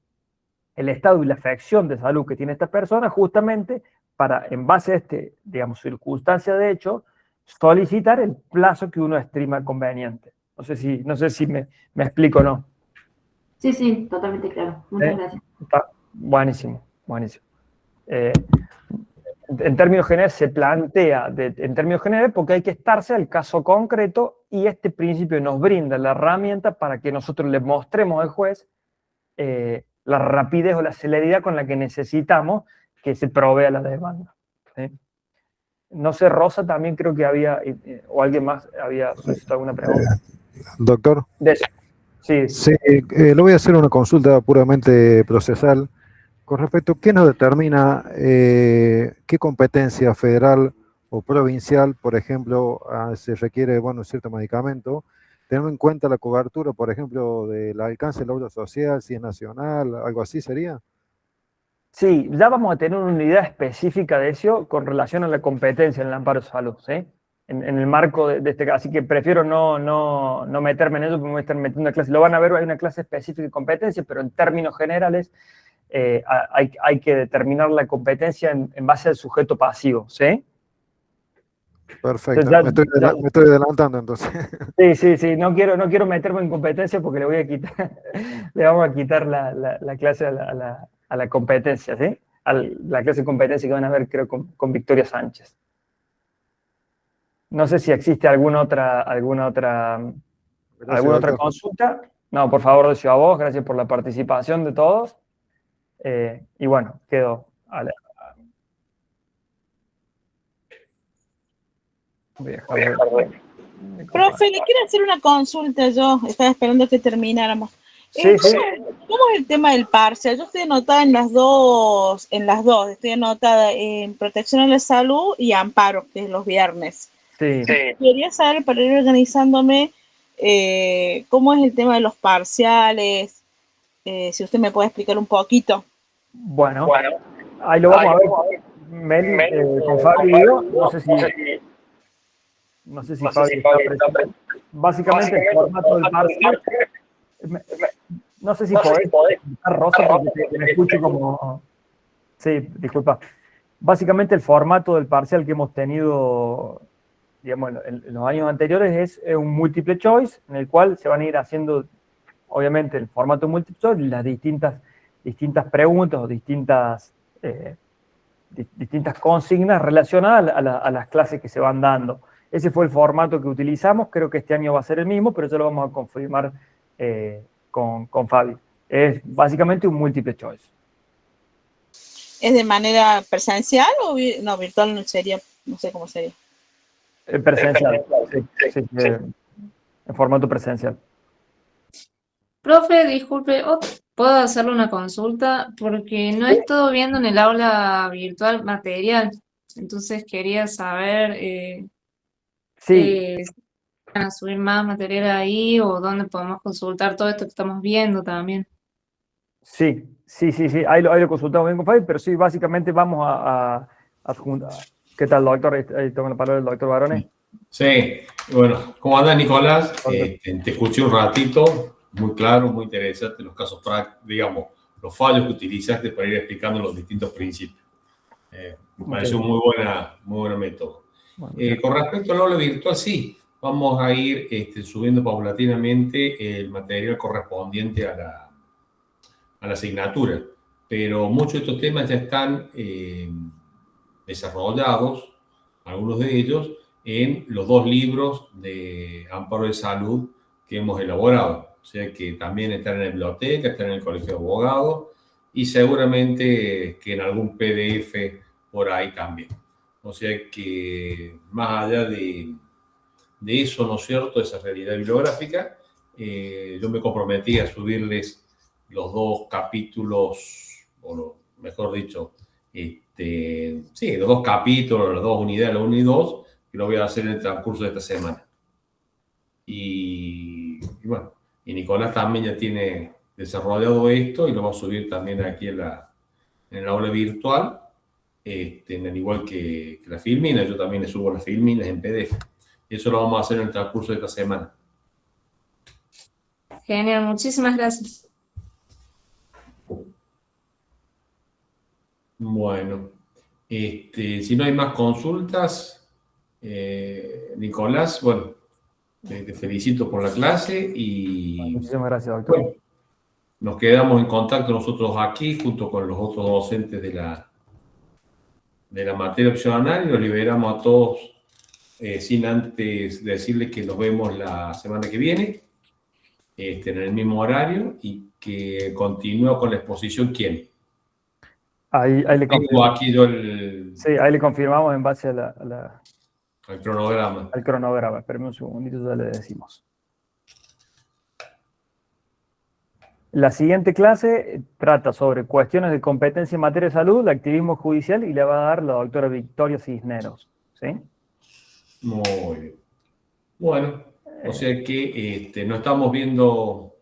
el estado y la afección de salud que tiene esta persona, justamente para, en base a digamos, circunstancia de hecho, solicitar el plazo que uno estima conveniente. No sé si me explico o no. Sí, sí, totalmente claro. Muchas gracias. Está buenísimo, buenísimo. En términos generales se plantea, en términos generales, porque hay que estarse al caso concreto y este principio nos brinda la herramienta para que nosotros le mostremos al juez la rapidez o la celeridad con la que necesitamos que se provea la demanda. ¿Sí? No sé, Rosa también creo que había, o alguien más había solicitado alguna pregunta. Doctor. Sí. Sí, le voy a hacer una consulta puramente procesal. Con respecto a qué nos determina qué competencia federal o provincial, por ejemplo, se requiere, bueno, cierto medicamento, teniendo en cuenta la cobertura, por ejemplo, del alcance de la obra social, si es nacional, algo así sería. Sí, ya vamos a tener una unidad específica de eso con relación a la competencia en el amparo de salud, ¿sí? En el marco de este caso. Así que prefiero no meterme en eso, porque me voy a estar metiendo en una clase. Lo van a ver, hay una clase específica de competencia, pero en términos generales hay que determinar la competencia en base al sujeto pasivo, ¿sí? Perfecto. Entonces, Me estoy adelantando entonces. sí, no quiero meterme en competencia porque le voy a quitar, le vamos a quitar la clase a la competencia, ¿sí? La clase de competencia que van a ver, creo, con Victoria Sánchez. No sé si existe alguna Gracias, otra doctor. consulta. No, por favor, decio a vos. Gracias por la participación de todos. Y bueno, quedo a la... Voy a dejar de Profe, le quiero hacer una consulta. Yo estaba esperando que termináramos. Sí, sí. ¿Cómo es el tema del parcial? Yo estoy anotada en las dos. Estoy anotada en protección a la salud y amparo, que es los viernes. Sí. Quería saber, para ir organizándome, cómo es el tema de los parciales, si usted me puede explicar un poquito. Bueno, ahí lo vamos a ver, Meli, con Fabio y yo. No sé si Fabio está presente. Básicamente el formato del parcial. No sé si podés estar Rosa porque me escucho como... Sí, disculpa. Básicamente el formato del parcial que hemos tenido, digamos, en los años anteriores es un multiple choice en el cual se van a ir haciendo, obviamente, el formato multiple choice, las distintas preguntas o distintas consignas relacionadas a las clases que se van dando. Ese fue el formato que utilizamos, creo que este año va a ser el mismo, pero ya lo vamos a confirmar con Fabi. Es básicamente un multiple choice. ¿Es de manera presencial o no, virtual no sería, no sé cómo sería? Presencial, sí, en formato presencial. Profe, disculpe, ¿puedo hacerle una consulta? Porque no he estado viendo en el aula virtual material. Entonces quería saber Sí, si van a subir más material ahí o dónde podemos consultar todo esto que estamos viendo también. sí. Ahí lo consultamos bien con Fabi, pero sí, básicamente vamos a adjuntar. ¿Qué tal, doctor? Ahí tengo la palabra del doctor Barone. Sí, bueno, ¿cómo anda, Nicolás? Hola. Te escuché un ratito, muy claro, muy interesante los casos prácticos, digamos, los fallos que utilizaste para ir explicando los distintos principios. Me pareció un muy buena método. Bueno, Con respecto al aula virtual, sí, vamos a ir subiendo paulatinamente el material correspondiente a la asignatura, pero muchos de estos temas ya están desarrollados, algunos de ellos, en los 2 libros de amparo de salud que hemos elaborado. O sea que también están en la biblioteca, están en el Colegio de Abogados y seguramente que en algún PDF por ahí también. O sea que más allá de eso, ¿no es cierto?, esa realidad bibliográfica, yo me comprometí a subirles los 2 capítulos, o mejor dicho, sí, los 2 capítulos, las 2 unidades, la 1 y 2, que lo voy a hacer en el transcurso de esta semana. Y bueno, y Nicolás también ya tiene desarrollado esto y lo va a subir también aquí en el aula virtual, al igual que la filmina. Yo también le subo las filminas en PDF. Y eso lo vamos a hacer en el transcurso de esta semana. Genial, muchísimas gracias. Bueno, si no hay más consultas, Nicolás, bueno, te felicito por la clase y muchísimas gracias, doctor. bueno, nos quedamos en contacto nosotros aquí junto con los otros docentes de la materia opcional y los liberamos a todos sin antes decirles que nos vemos la semana que viene en el mismo horario y que continúa con la exposición ¿quién? Ahí le Tengo confirmamos. aquí yo Sí, ahí le confirmamos en base al cronograma. al cronograma. Espérame un segundito, ya le decimos. La siguiente clase trata sobre cuestiones de competencia en materia de salud, el activismo judicial, y le va a dar la doctora Victoria Cisneros. ¿Sí? Muy bien. Bueno, o sea que nos estamos viendo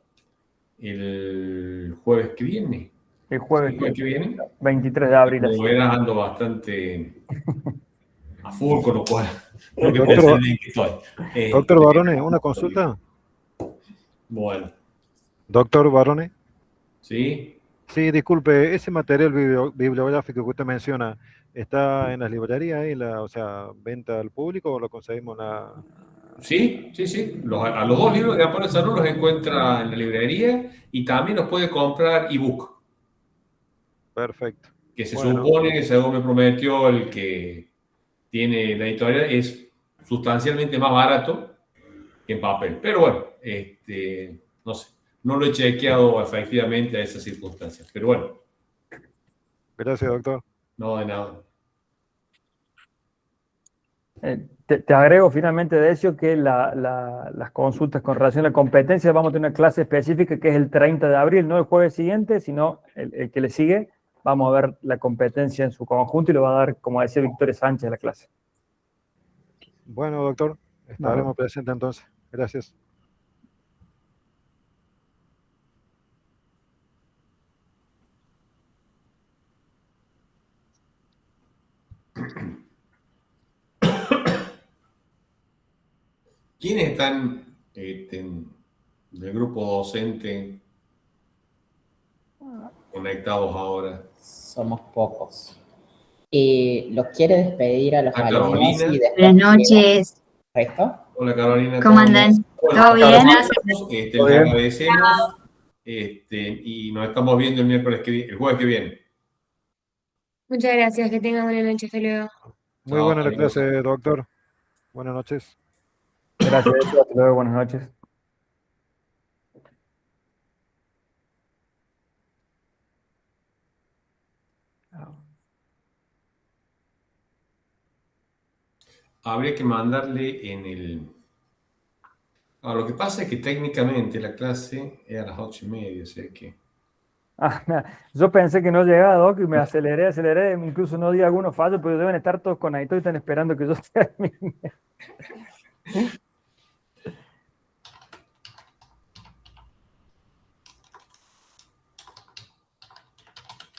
el jueves que viene. El jueves ¿El jueves que viene? 23 de abril. Como así. verás, ando bastante a full, con lo cual no que Doctor, pensar bien que estoy. Doctor Barone, una consulta. Bueno, Doctor Barone. ¿sí? Sí, disculpe, ese material bibliográfico que usted menciona, ¿está en las librerías ahí, o sea, venta al público o lo conseguimos en la... Sí, sí, sí. A los dos libros de Amparo de Salud los encuentra en la librería y también los puede comprar ebook, Perfecto. que se Bueno, supone, según me prometió el que tiene la editorial, es sustancialmente más barato que en papel. Pero bueno, no sé, no lo he chequeado efectivamente a esas circunstancias. Pero bueno, gracias, doctor. no de nada. Te agrego finalmente, Decio, que las consultas con relación a la competencia vamos a tener una clase específica que es el 30 de abril, no el jueves siguiente, sino el que le sigue. Vamos a ver la competencia en su conjunto y lo va a dar, como decía Victoria Sánchez, la clase. Bueno, doctor, estaremos presentes entonces. Gracias. ¿Quiénes están del grupo docente conectados ahora? Somos pocos. ¿Los quiere despedir a los A alumnos Carolina. y después Buenas noches. resto? Hola Carolina. ¿Cómo andan? Bueno, ¿Todo bien? le agradecemos y nos estamos viendo el jueves que viene. Muchas gracias, que tengan buena noche, hasta luego. Muy Chao, buena la adiós. clase, doctor. Buenas noches. Gracias, Decio. Hasta luego, buenas noches. Habría que mandarle en el... lo que pasa es que técnicamente la clase es a las 8:30, o sea que... Yo pensé que no llegaba, Doc, y me aceleré, incluso no di algunos fallos, pero deben estar todos conectados y están esperando que yo termine.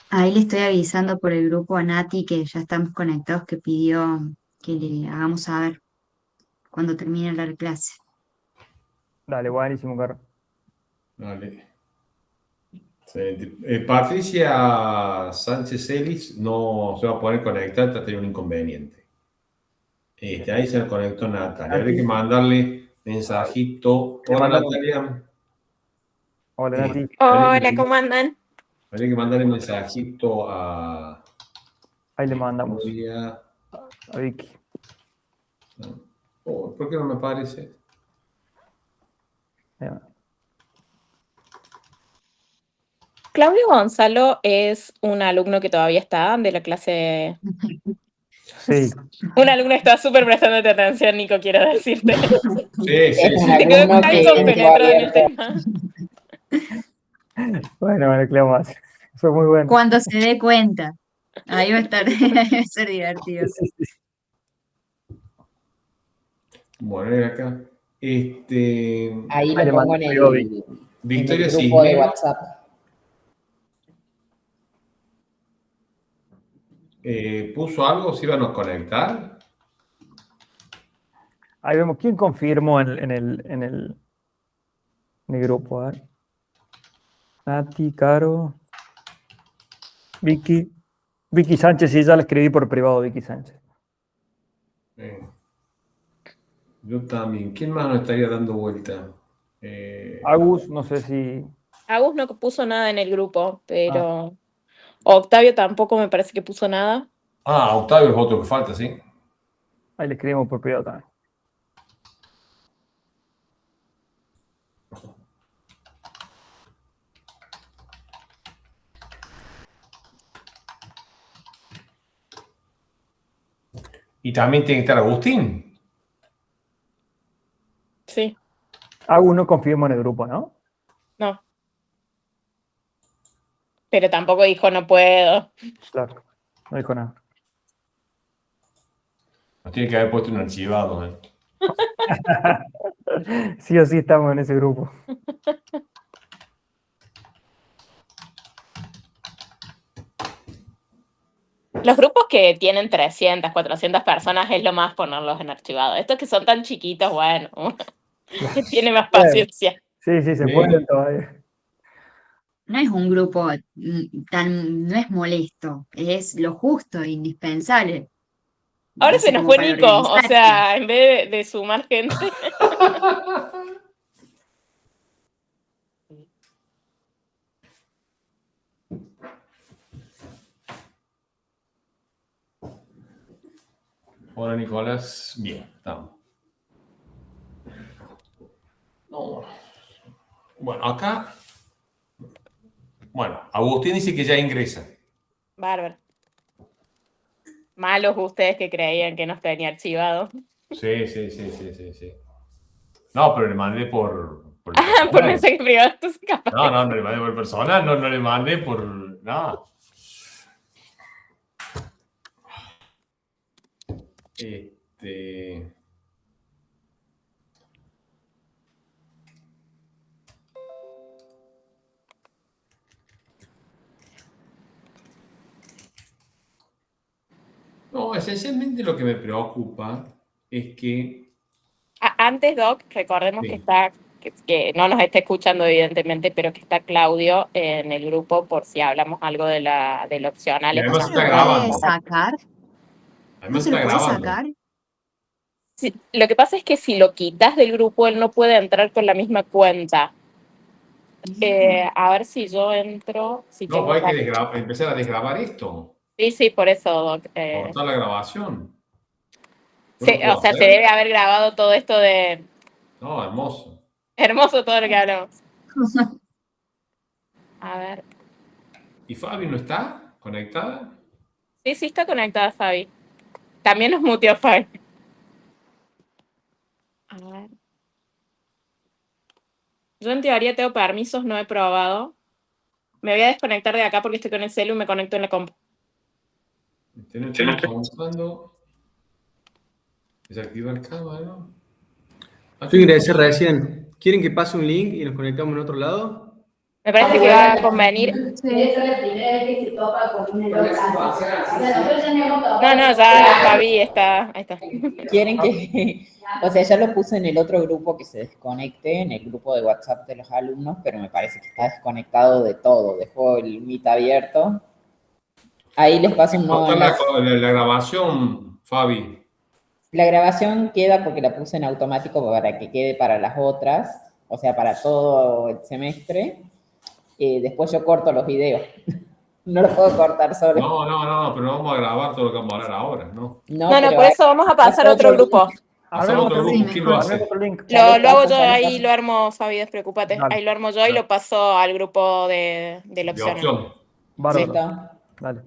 Ahí le estoy avisando por el grupo a Nati que ya estamos conectados, que pidió que le hagamos saber cuando termine la clase. Dale, buenísimo, Carlos. Vale. Excelente. Patricia Sánchez Ellis no se va a poder conectar, está teniendo un inconveniente. Ahí se conectó Natalia. Habría que mandarle mensajito. Hola Natalia. Hola, Nati. Hola, ¿cómo andan? Habría que mandarle mensajito a Ahí le mandamos a Vicky. ¿Por qué no me aparece? Claudio Gonzalo es un alumno que todavía está de la clase. Sí. Un alumno que está súper prestando atención, Nico, quiero decirte. Sí. Es un Te quedó alumno tan que compenetrado en el tema. Bueno, ¿qué le vamos a hacer? Fue muy bueno. Cuando se dé cuenta. Ahí va a estar, va a ser divertido. Bueno, y acá. ahí le lo pongo en mando el Victoria grupo de Cisneros WhatsApp. puso algo, se iban a conectar. Ahí vemos quién confirmó en el grupo. A ver. Nati, Caro, Vicky. Vicky Sánchez, sí, ya la escribí por privado, Vicky Sánchez. Yo también. ¿Quién más nos estaría dando vuelta? Agus, no sé si... Agus no puso nada en el grupo, pero Octavio tampoco me parece que puso nada. Octavio es otro que falta, sí. Ahí le escribimos por privado también. Y también tiene que estar Agustín. Sí. Agus no confirmó en el grupo, ¿no? No. Pero tampoco dijo no puedo. Claro, no dijo nada. Nos tiene que haber puesto un archivado, ¿eh? Sí o sí estamos en ese grupo. Los grupos que tienen 300, 400 personas es lo más ponerlos en archivado. Estos que son tan chiquitos, bueno, que tiene más paciencia. Sí, sí, se Bien. puede todavía. No es un grupo no es molesto, es lo justo e indispensable. Ahora Así se nos como fue para Nico, o organizarse. sea, en vez de sumar gente. Hola, Nicolás. Bien, estamos. No. Bueno, acá. Bueno, Agustín dice que ya ingresa. Bárbaro. Malos ustedes que creían que nos tenía archivado. Sí. No, pero le mandé por el Ah, por personal. mensaje privado, entonces capaz. No le mandé por el personal, no le mandé por nada. No, esencialmente lo que me preocupa es que Antes, Doc, recordemos Sí. que está, que no nos está escuchando evidentemente, pero que está Claudio en el grupo por si hablamos algo del opcional. Y ¿No además se está lo puede grabando. sacar? ¿No además se lo está puede grabando. sacar? Sí, lo que pasa es que si lo quitas del grupo, él no puede entrar con la misma cuenta. A ver si yo entro. Si No, tengo pues hay que la- empezar a desgrabar esto. Sí, por eso, Doc. Cortar la grabación. ¿No Sí, lo puedo o sea, se hacer? debe haber grabado todo esto de No, hermoso. hermoso todo lo que hablamos. A ver. ¿Y Fabi no está conectada? Sí, está conectada Fabi. También nos muteó Fabi. A ver. Yo en teoría tengo permisos, no he probado. Me voy a desconectar de acá porque estoy con el celu y me conecto en la compu. Estoy preguntando. Desactivar cámara, ¿no? Yo ingresé recién. ¿Quieren que pase un link y nos conectamos en otro lado? Me parece que va a convenir. No, ya Fabi está. Ahí está. Quieren que, o sea, ya lo puse en el otro grupo que se desconecte, en el grupo de WhatsApp de los alumnos, pero me parece que está desconectado de todo. Dejó el Meet abierto. Ahí les paso un nuevo Cortar enlace. la grabación, Fabi. La grabación queda porque la puse en automático para que quede para las otras, o sea, para todo el semestre. Después yo corto los videos. No los puedo cortar solo. No, pero no vamos a grabar todo lo que vamos a hablar ahora, ¿no? No, pero por eso vamos a pasar a otro grupo. Hacer otro grupo, ¿quién lo hace? otro link. Lo hago yo, ahí lo armo, Fabi, despreocúpate. Dale. Ahí lo armo yo y lo paso al grupo de la De opción. opción. Bárbaro. ¿Listo? Dale.